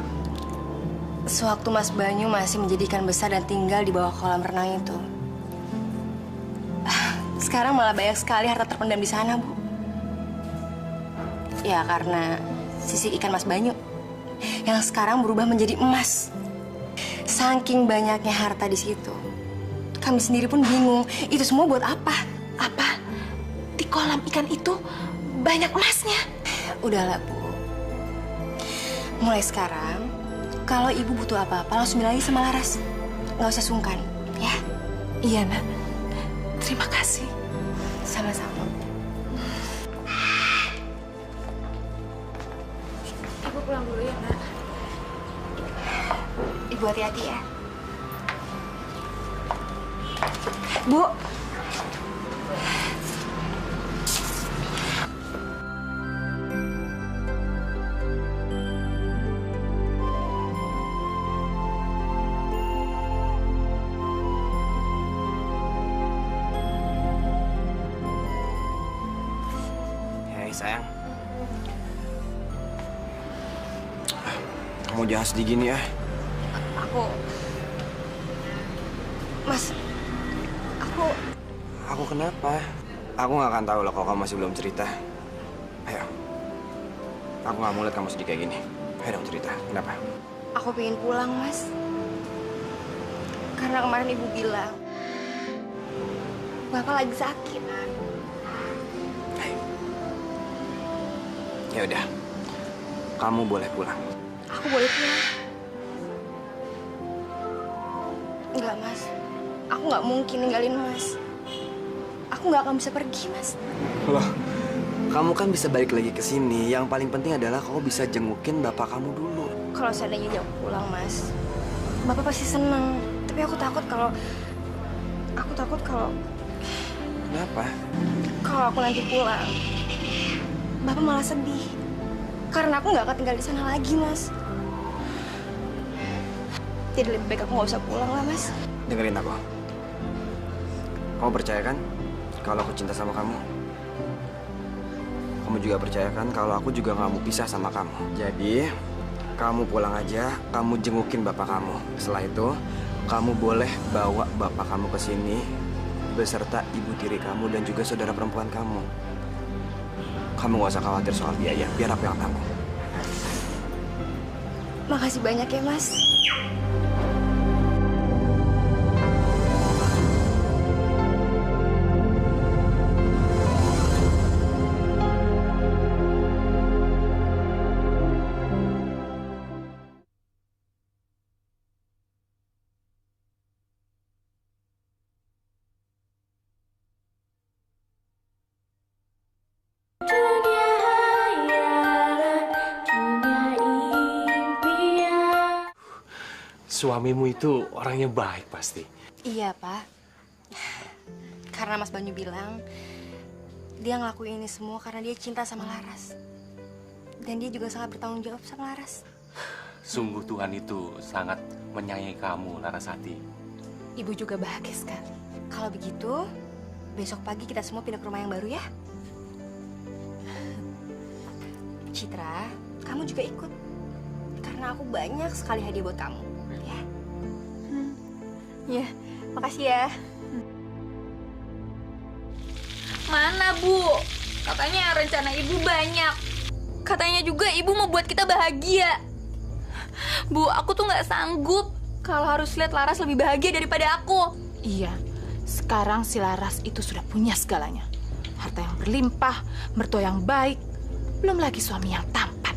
sewaktu Mas Banyu masih menjadi ikan besar dan tinggal di bawah kolam renang itu, sekarang malah banyak sekali harta terpendam di sana, Bu. Ya, karena sisik ikan Mas Banyu yang sekarang berubah menjadi emas. Saking banyaknya harta di situ, kami sendiri pun bingung. Itu semua buat apa?
Apa? Di kolam ikan itu banyak emasnya?
Udahlah, Bu. Mulai sekarang, kalau Ibu butuh apa-apa, langsung bilang lagi sama Laras. Nggak usah sungkan, ya?
Iya, Nak. Terima kasih.
Sama-sama. Ibu pulang dulu ya, Nak. Ibu hati-hati ya. Bu.
Sayang, kamu jangan sedih gini ya.
Mas,
Aku kenapa? Aku nggak akan tahu loh kalau kamu masih belum cerita. Ayo, aku nggak mau lihat kamu sedih kayak gini. Ayo dong cerita, kenapa?
aku pengen pulang, Mas. Karena kemarin Ibu bilang Bapak lagi sakit.
Ya udah, kamu boleh pulang.
Aku boleh pulang? Enggak, Mas. Aku nggak mungkin ninggalin Mas. Aku nggak akan bisa pergi, Mas.
Loh, kamu kan bisa balik lagi ke sini. Yang paling penting adalah kamu bisa jengukin bapak kamu dulu.
Kalau seandainya aku pulang, Mas, Bapak pasti seneng. Tapi aku takut kalau...
Kenapa?
Kalau aku nanti pulang, Bapak malah sedih. Karena aku nggak akan tinggal di sana lagi, Mas. Jadi lebih baik aku nggak usah pulang lah, Mas.
Dengerin aku. Kamu percaya kan kalau aku cinta sama kamu? Kamu juga percaya kan kalau aku juga nggak mau pisah sama kamu? Jadi, kamu pulang aja, kamu jengukin bapak kamu. Setelah itu, kamu boleh bawa bapak kamu ke sini beserta ibu tiri kamu dan juga saudara perempuan kamu. Kamu gak usah khawatir soal biaya, biar aku yang tanggung.
Makasih banyak ya, Mas.
suamimu itu orangnya baik pasti.
Iya, Pak. Karena Mas Banyu bilang dia ngelakuin ini semua karena dia cinta sama Laras. Dan dia juga sangat bertanggung jawab sama Laras.
Sungguh Tuhan itu sangat menyayangi kamu, Larasati.
Ibu juga bahagia sekali.
Kalau begitu, besok pagi kita semua pindah ke rumah yang baru ya. Citra, kamu juga ikut. Karena aku banyak sekali hadiah buat kamu. Ya.
Ya, makasih ya. Mana, Bu? Katanya rencana Ibu banyak. Katanya juga Ibu mau buat kita bahagia. Bu, aku tuh nggak sanggup kalau harus lihat Laras lebih bahagia daripada aku.
Iya, sekarang si Laras itu sudah punya segalanya. Harta yang berlimpah, mertua yang baik, belum lagi suami yang tampan.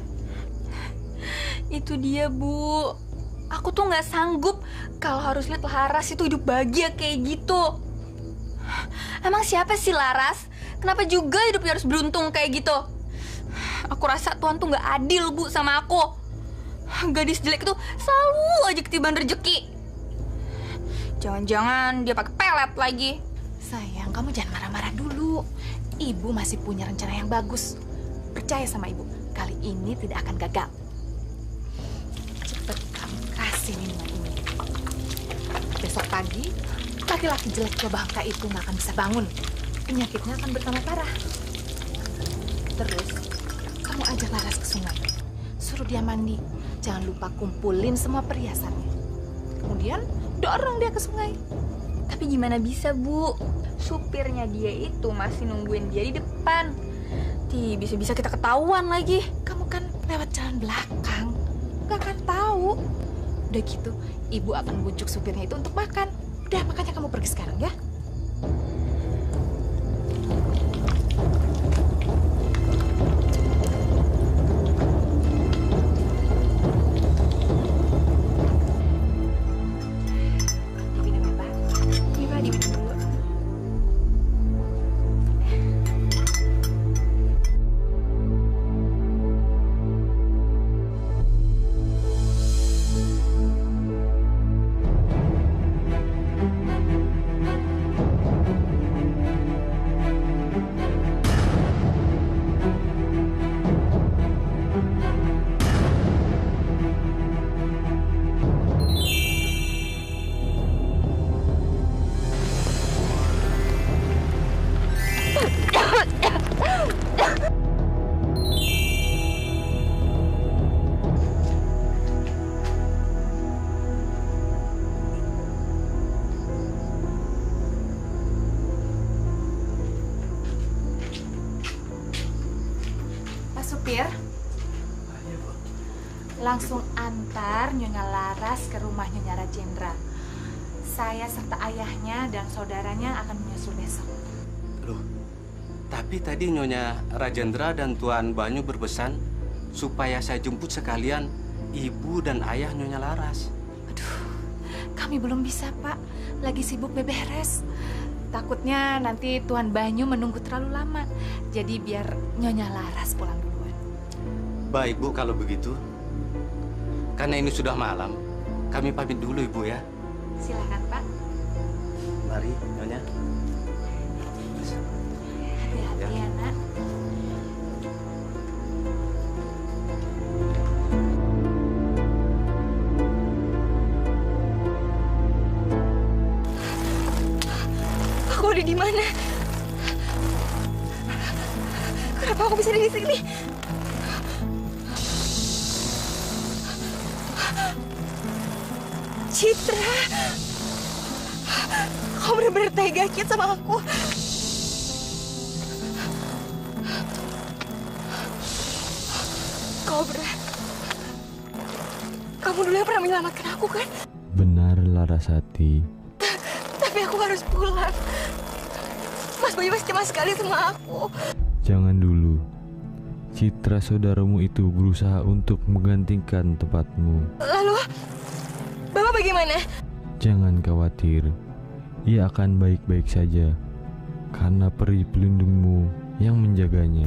Itu dia, Bu. Aku tuh nggak sanggup kalau harus lihat Laras itu hidup bahagia kayak gitu. Emang siapa sih Laras? Kenapa juga hidupnya harus beruntung kayak gitu? Aku rasa Tuhan tuh nggak adil, Bu, sama aku. Gadis jelek itu selalu aja ketiban rezeki. Jangan-jangan dia pakai pelet lagi.
Sayang, kamu jangan marah-marah dulu. Ibu masih punya rencana yang bagus. Percaya sama Ibu, kali ini tidak akan gagal. Cepat kamu kasih minuman ini. Besok pagi, laki-laki jelek coba bangka itu nggak akan bisa bangun. Penyakitnya akan bertambah parah. Terus, kamu ajak Laras ke sungai. Suruh dia mandi. Jangan lupa kumpulin semua perhiasannya. Kemudian, dorong dia ke sungai.
Tapi gimana bisa, Bu? Supirnya dia itu masih nungguin dia di depan. Bisa-bisa kita ketahuan lagi.
Kamu kan lewat jalan belakang. Gak akan tahu. Udah gitu, Ibu akan bujuk supirnya itu untuk makan. Udah, makanya kamu pergi sekarang ya. Langsung antar Nyonya Laras ke rumah Nyonya Rajendra. Saya serta ayahnya dan saudaranya akan menyusul besok.
Loh, tapi tadi Nyonya Rajendra dan Tuan Banyu berpesan supaya saya jemput sekalian ibu dan ayah Nyonya Laras.
Aduh, kami belum bisa, Pak. Lagi sibuk beberes. Takutnya nanti Tuan Banyu menunggu terlalu lama. Jadi biar Nyonya Laras pulang duluan.
Baik, Bu, kalau begitu. Karena ini sudah malam, kami pamit dulu, Ibu ya.
Silakan, Pak.
Mari, Nyonya.
Hati-hati ya, Nak.
Aku udah di mana? Kenapa aku bisa ada di sini? Citra, kau benar-benar tega Kit sama aku. Cobra, kamu dulu yang pernah menyelamatkan aku kan?
Benar, Larasati.
Tapi aku harus pulang. Mas Bayu pasti cemas sekali sama aku.
Jangan dulu. Citra saudaramu itu berusaha untuk menggantikan tempatmu.
Lalu, Bapak bagaimana?
Jangan khawatir. Ia akan baik-baik saja. Karena peri pelindungmu yang menjaganya.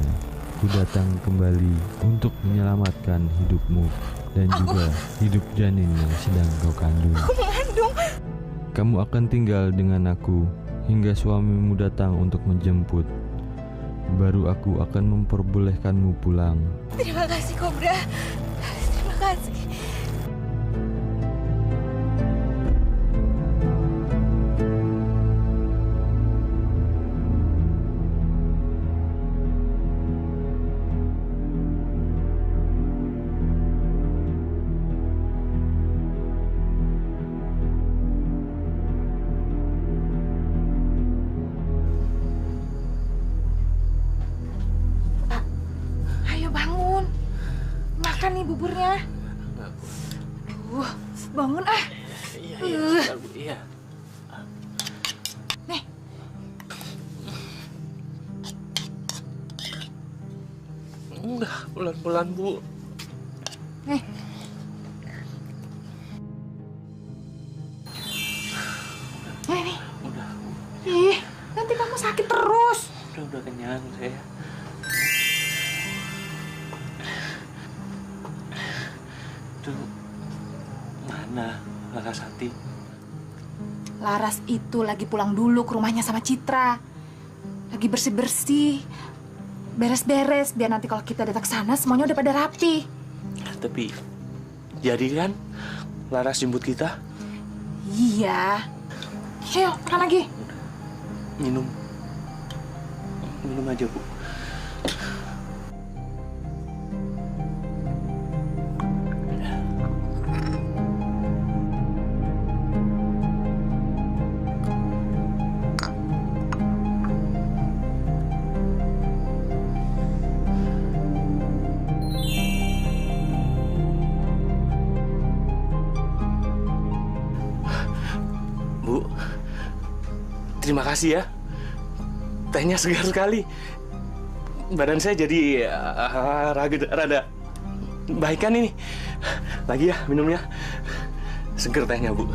Ku datang kembali untuk menyelamatkan hidupmu. dan juga hidup janin yang sedang kau kandung.
Aku mengandung.
Kamu akan tinggal dengan aku hingga suamimu datang untuk menjemput. Baru aku akan memperbolehkanmu pulang.
Terima kasih, Kobra. Terima kasih.
Makan nih buburnya. Bangun ah.
Iya, Bu. Iya.
Nih.
Udah, pelan-pelan, Bu.
Nih. Nih.
Udah.
Ih, nanti kamu sakit terus.
Udah kenyang saya. Tuh, mana Larasati?
Laras itu lagi pulang dulu ke rumahnya sama Citra. Lagi bersih-bersih, beres-beres, biar nanti kalau kita datang ke sana semuanya udah pada rapi.
Tapi, jadi kan Laras jemput kita?
Iya. Ayo, makan lagi.
Minum aja, Bu. Bu, terima kasih ya. Tehnya segar sekali. Badan saya jadi rada baikan ini. Lagi ya minumnya. Seger tehnya, Bu.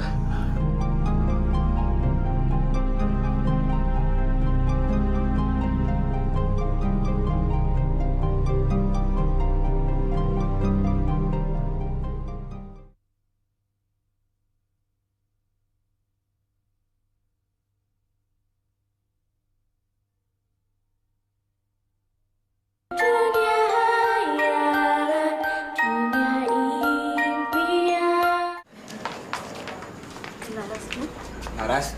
Laras,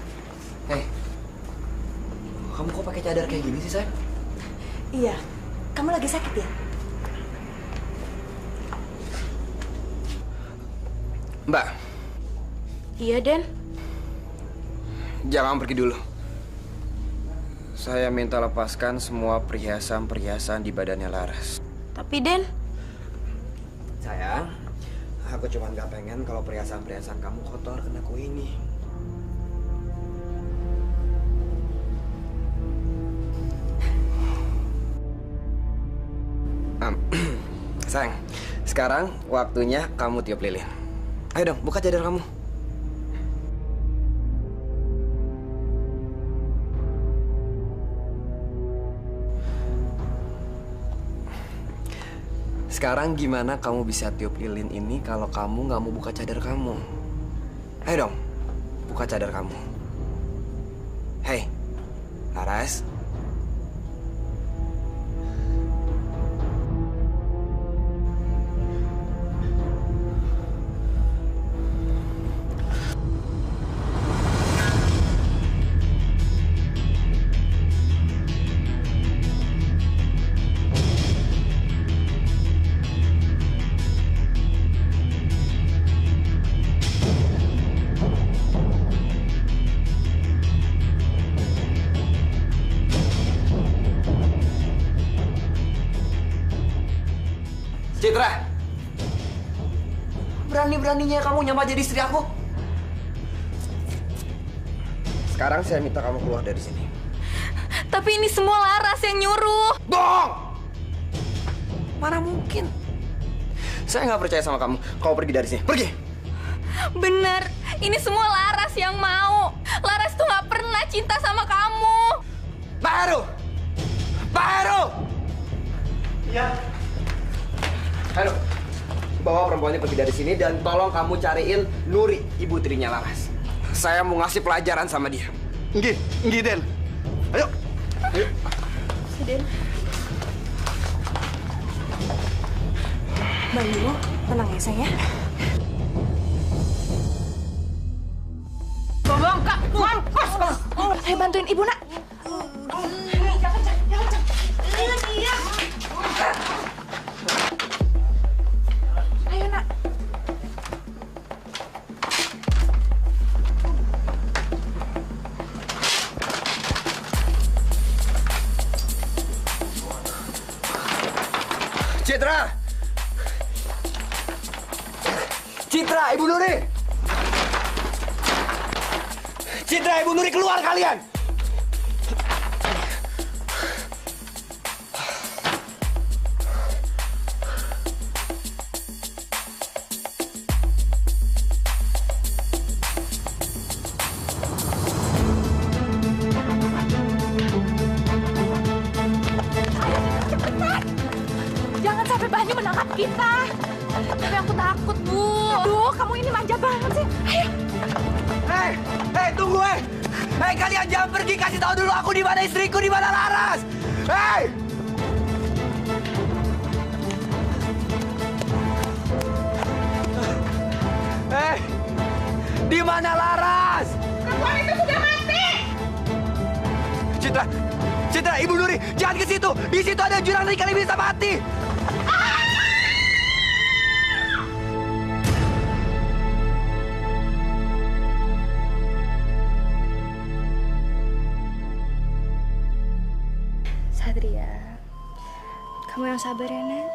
kamu kok pakai cadar kayak gini sih, sayang?
Iya, kamu lagi sakit ya?
Mbak.
Iya, Den.
Jangan pergi dulu. Saya minta lepaskan semua perhiasan-perhiasan di badannya Laras.
Tapi, Den.
Sayang, aku cuma gak pengen kalau perhiasan-perhiasan kamu kotor kena kue ini. Sayang, sekarang waktunya kamu tiup lilin. Ayo dong, buka cadar kamu. Sekarang gimana kamu bisa tiup lilin ini kalau kamu nggak mau buka cadar kamu? Ayo dong, buka cadar kamu. Hei, Laras. Citra, berani-beraninya kamu nyamar jadi istri aku. Sekarang saya minta kamu keluar dari sini.
Tapi ini semua Laras yang nyuruh.
Bohong! Mana mungkin? Saya nggak percaya sama kamu. Kamu pergi dari sini. Pergi!
Bener, ini semua Laras yang mau. Laras tuh nggak pernah cinta sama kamu.
Pak Heru! Pak Heru!
Iya.
Halo, bawa perempuannya pergi dari sini dan tolong kamu cariin Nuri, ibu tirinya Laras. Saya mau ngasih pelajaran sama dia.
Nggih, Den. Ayo. Ayo.
Si Den. Bayu, tenang ya sayang.
Bobong, Kak. Mampus. Ayo bantuin Ibu, Nak. Jangan kencang. Diam. Ayo, Nak.
Citra, Ibu Nuri! Citra, Ibu Nuri, keluar kalian!
Jangan sampai Banyu menangkap kita. Tapi aku takut, Bu. Aduh, kamu ini manja banget sih. Ayo.
Hei, tunggu, Hei, kalian jangan pergi. Kasih tahu dulu aku di mana istriku, di mana Laras. Hei! Hei, di mana Laras?
Perempuan itu sudah mati.
Citra, Ibu Nuri, jangan ke situ. Di situ ada jurang dan kalian bisa mati.
Satria, kamu yang sabar ya, Nak.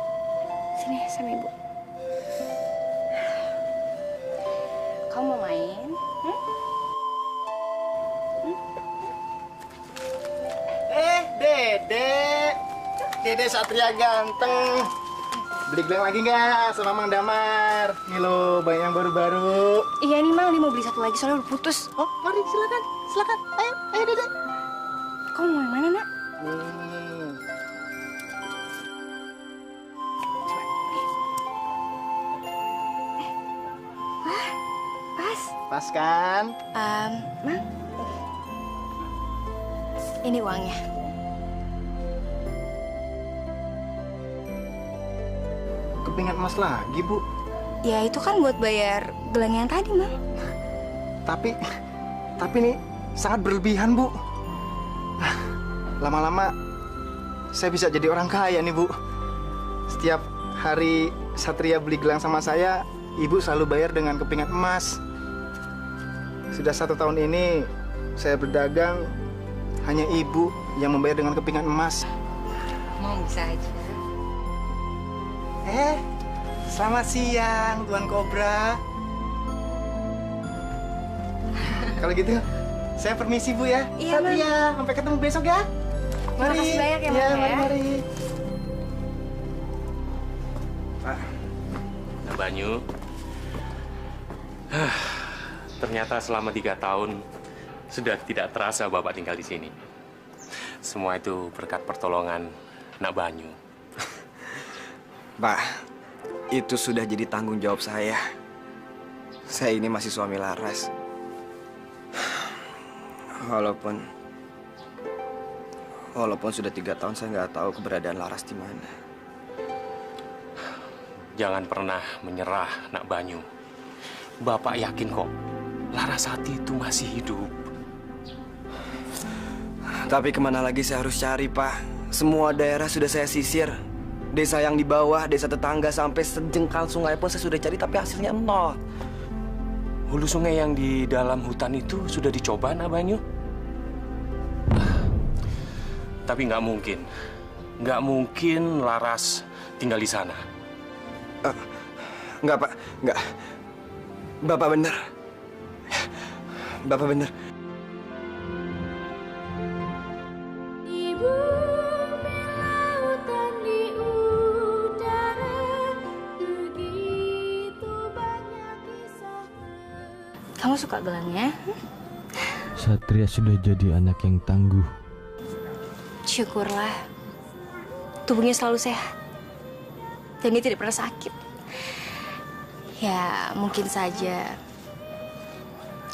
Sini sama Ibu. Kamu mau main?
Dede Satria ganteng. Beli gelang lagi nggak sama Mang Damar? Nih lo, banyak yang baru-baru.
Iya nih, Mang. Dia mau beli satu lagi soalnya udah putus.
Oh, mari silakan. Ayo Dede.
Kamu mau yang mana, Nak? Wah,
pas kan?
Mang. Ini uangnya.
Kepingat emas lagi, Bu.
Ya itu kan buat bayar gelang yang tadi, Mang.
Tapi ini sangat berlebihan, Bu. Lama-lama saya bisa jadi orang kaya nih, Bu. Setiap hari Satria beli gelang sama saya, Ibu selalu bayar dengan kepingan emas. Sudah 1 tahun ini saya berdagang, hanya Ibu yang membayar dengan kepingan emas.
Mau bisa aja.
Selamat siang, Tuan Kobra. Kalau gitu, saya permisi, Bu ya.
Iya,
Satria, sampai ketemu besok ya. Mari.
Terima kasih banyak ya, Mang,
ya.
ya.
Mari.
Nah, Banyu, ternyata selama 3 tahun sudah tidak terasa Bapak tinggal di sini. Semua itu berkat pertolongan Nak Banyu.
Pak, itu sudah jadi tanggung jawab saya. Saya ini masih suami Laras. Walaupun sudah 3 tahun saya nggak tahu keberadaan Laras di mana.
Jangan pernah menyerah, Nak Banyu. Bapak yakin kok, Larasati itu masih hidup.
Tapi kemana lagi saya harus cari, Pak? Semua daerah sudah saya sisir. Desa yang di bawah, desa tetangga, sampai sejengkal sungai pun saya sudah cari, tapi hasilnya nol.
Hulu sungai yang di dalam hutan itu sudah dicoba, Nak Banyu? Tapi nggak mungkin Laras tinggal di sana.
Enggak, Pak. Enggak. Bapak benar. Bapak benar.
Kamu suka gelangnya?
Satria sudah jadi anak yang tangguh.
Syukurlah. Tubuhnya selalu sehat. Dan dia tidak pernah sakit. Ya, mungkin saja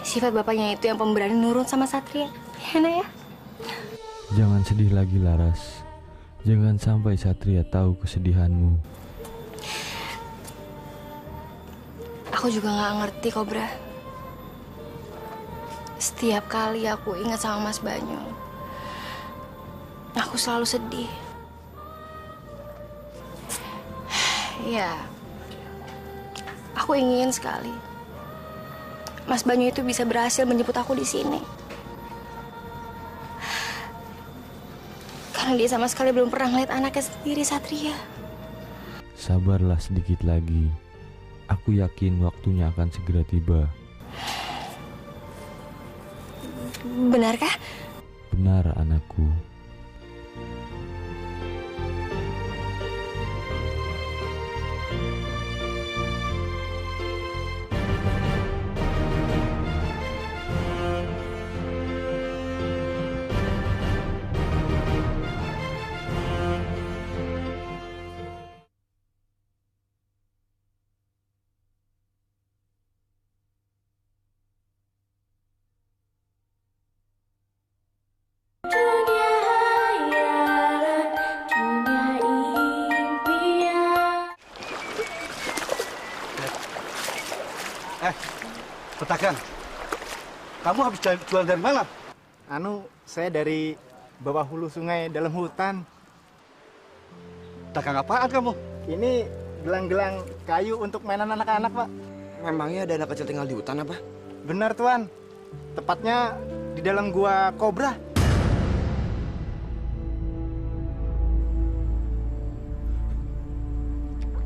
sifat bapaknya itu yang pemberani nurut sama Satria. Ya, Nak ya?
Jangan sedih lagi, Laras. Jangan sampai Satria tahu kesedihanmu.
Aku juga nggak ngerti, Kobra. Setiap kali aku ingat sama Mas Banyu, aku selalu sedih. Ya, aku ingin sekali Mas Banyu itu bisa berhasil menjemput aku di sini. Karena dia sama sekali belum pernah ngeliat anaknya sendiri, Satria.
Sabarlah sedikit lagi. Aku yakin waktunya akan segera tiba.
Benarkah?
Benar, anakku.
Pedagang, kamu habis jual dari mana?
Saya dari bawah hulu sungai dalam hutan.
Dagang apaan kamu?
Ini gelang-gelang kayu untuk mainan anak-anak, Pak.
Memangnya ada anak kecil tinggal di hutan apa?
Benar, Tuan. Tepatnya di dalam gua kobra.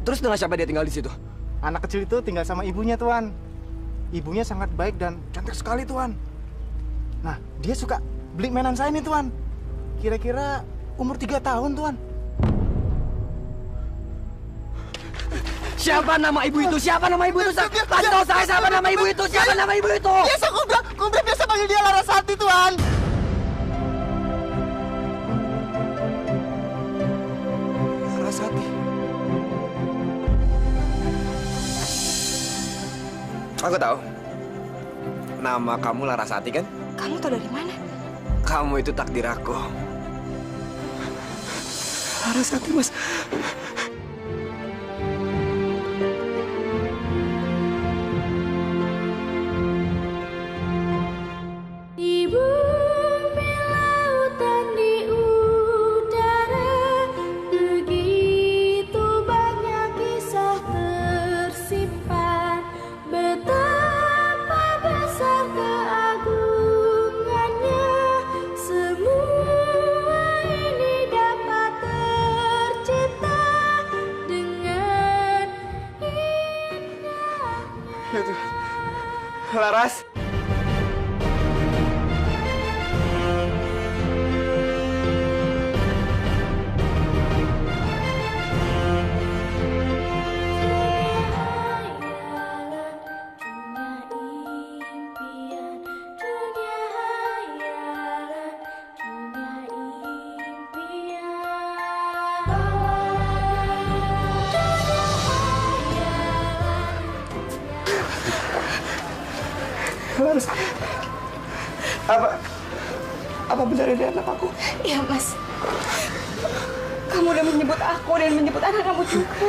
Terus dengan siapa dia tinggal di situ?
Anak kecil itu tinggal sama ibunya, Tuan. Ibunya sangat baik dan cantik sekali, Tuan. Nah, dia suka beli mainan saya nih, Tuan. Kira-kira umur 3 tahun, Tuan.
Siapa nama ibu itu? Siapa nama ibu itu? Kasih tahu saya siapa nama ibu itu? Siapa nama ibu itu?
Biasa Kobra biasa panggil dia Larasati, Tuan.
Larasati. Aku tahu. Nama kamu Larasati kan?
Kamu tahu dari mana?
Kamu itu takdir aku. Larasati, Mas.
Di bumi, lautan, di udara, begitu banyak kisah tersimpan. Betapa besar keagungannya, semua ini dapat tercipta dengan indahnya.
Itu Laras.
Laras, apa benar ini anak aku?
Iya, Mas. Kamu udah menyebut aku dan menyebut anak kamu juga.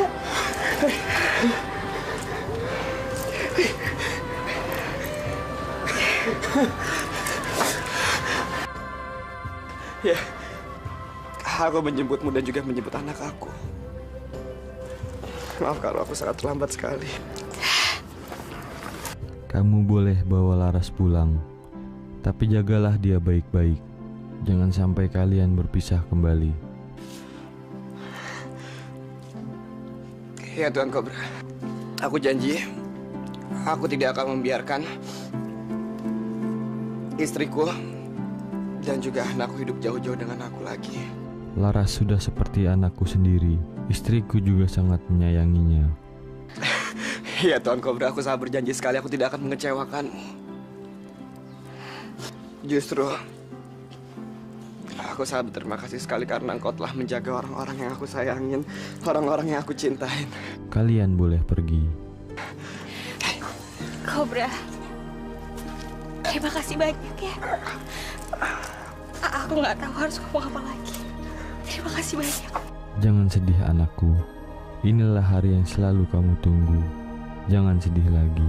Ya, aku menjemputmu dan juga menjemput anak aku. Maaf kalau aku sangat terlambat sekali.
Kamu boleh bawa Laras pulang, tapi jagalah dia baik-baik. Jangan sampai kalian berpisah kembali.
Ya Tuan Kobra, aku janji, aku tidak akan membiarkan istriku dan juga anakku hidup jauh-jauh dengan aku lagi.
Laras sudah seperti anakku sendiri. Istriku juga sangat menyayanginya.
Ya Tuan Kobra, aku sangat berjanji sekali aku tidak akan mengecewakanmu. Justru aku sangat berterima kasih sekali karena engkau telah menjaga orang-orang yang aku sayangin, orang-orang yang aku cintain.
Kalian boleh pergi.
Kobra, terima kasih banyak ya. Aku nggak tahu harus ngomong apa lagi. Terima kasih banyak.
Jangan sedih anakku. Inilah hari yang selalu kamu tunggu. Jangan sedih lagi.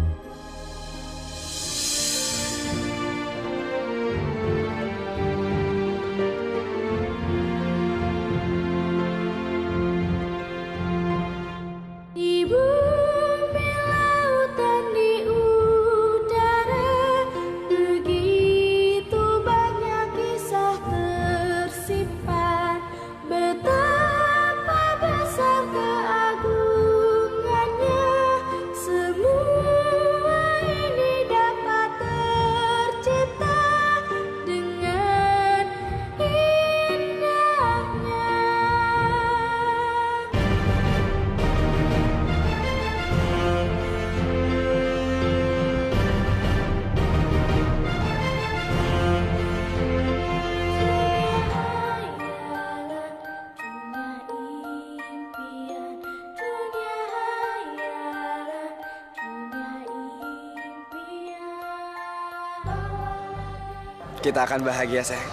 Di bumi, lautan, di udara, begitu banyak kisah tersimpan. Betapa besar keagungannya, semua ini dapat tercipta dengan indahnya.
Kita akan bahagia, sayang.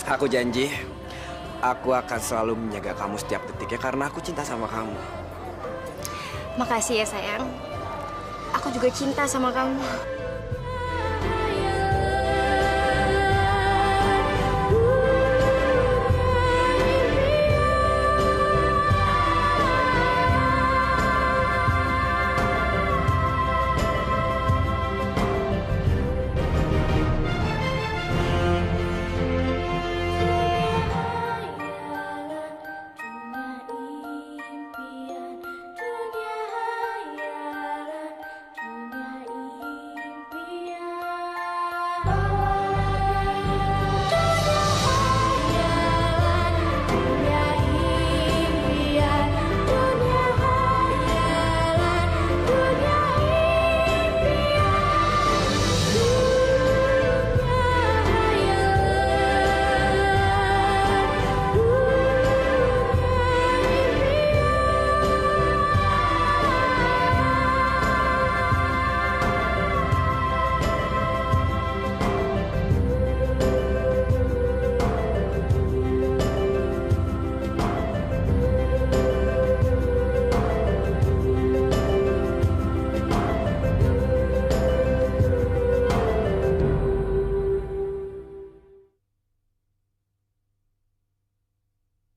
Aku janji, aku akan selalu menjaga kamu setiap detiknya karena aku cinta sama kamu.
Makasih ya sayang. Aku juga cinta sama kamu.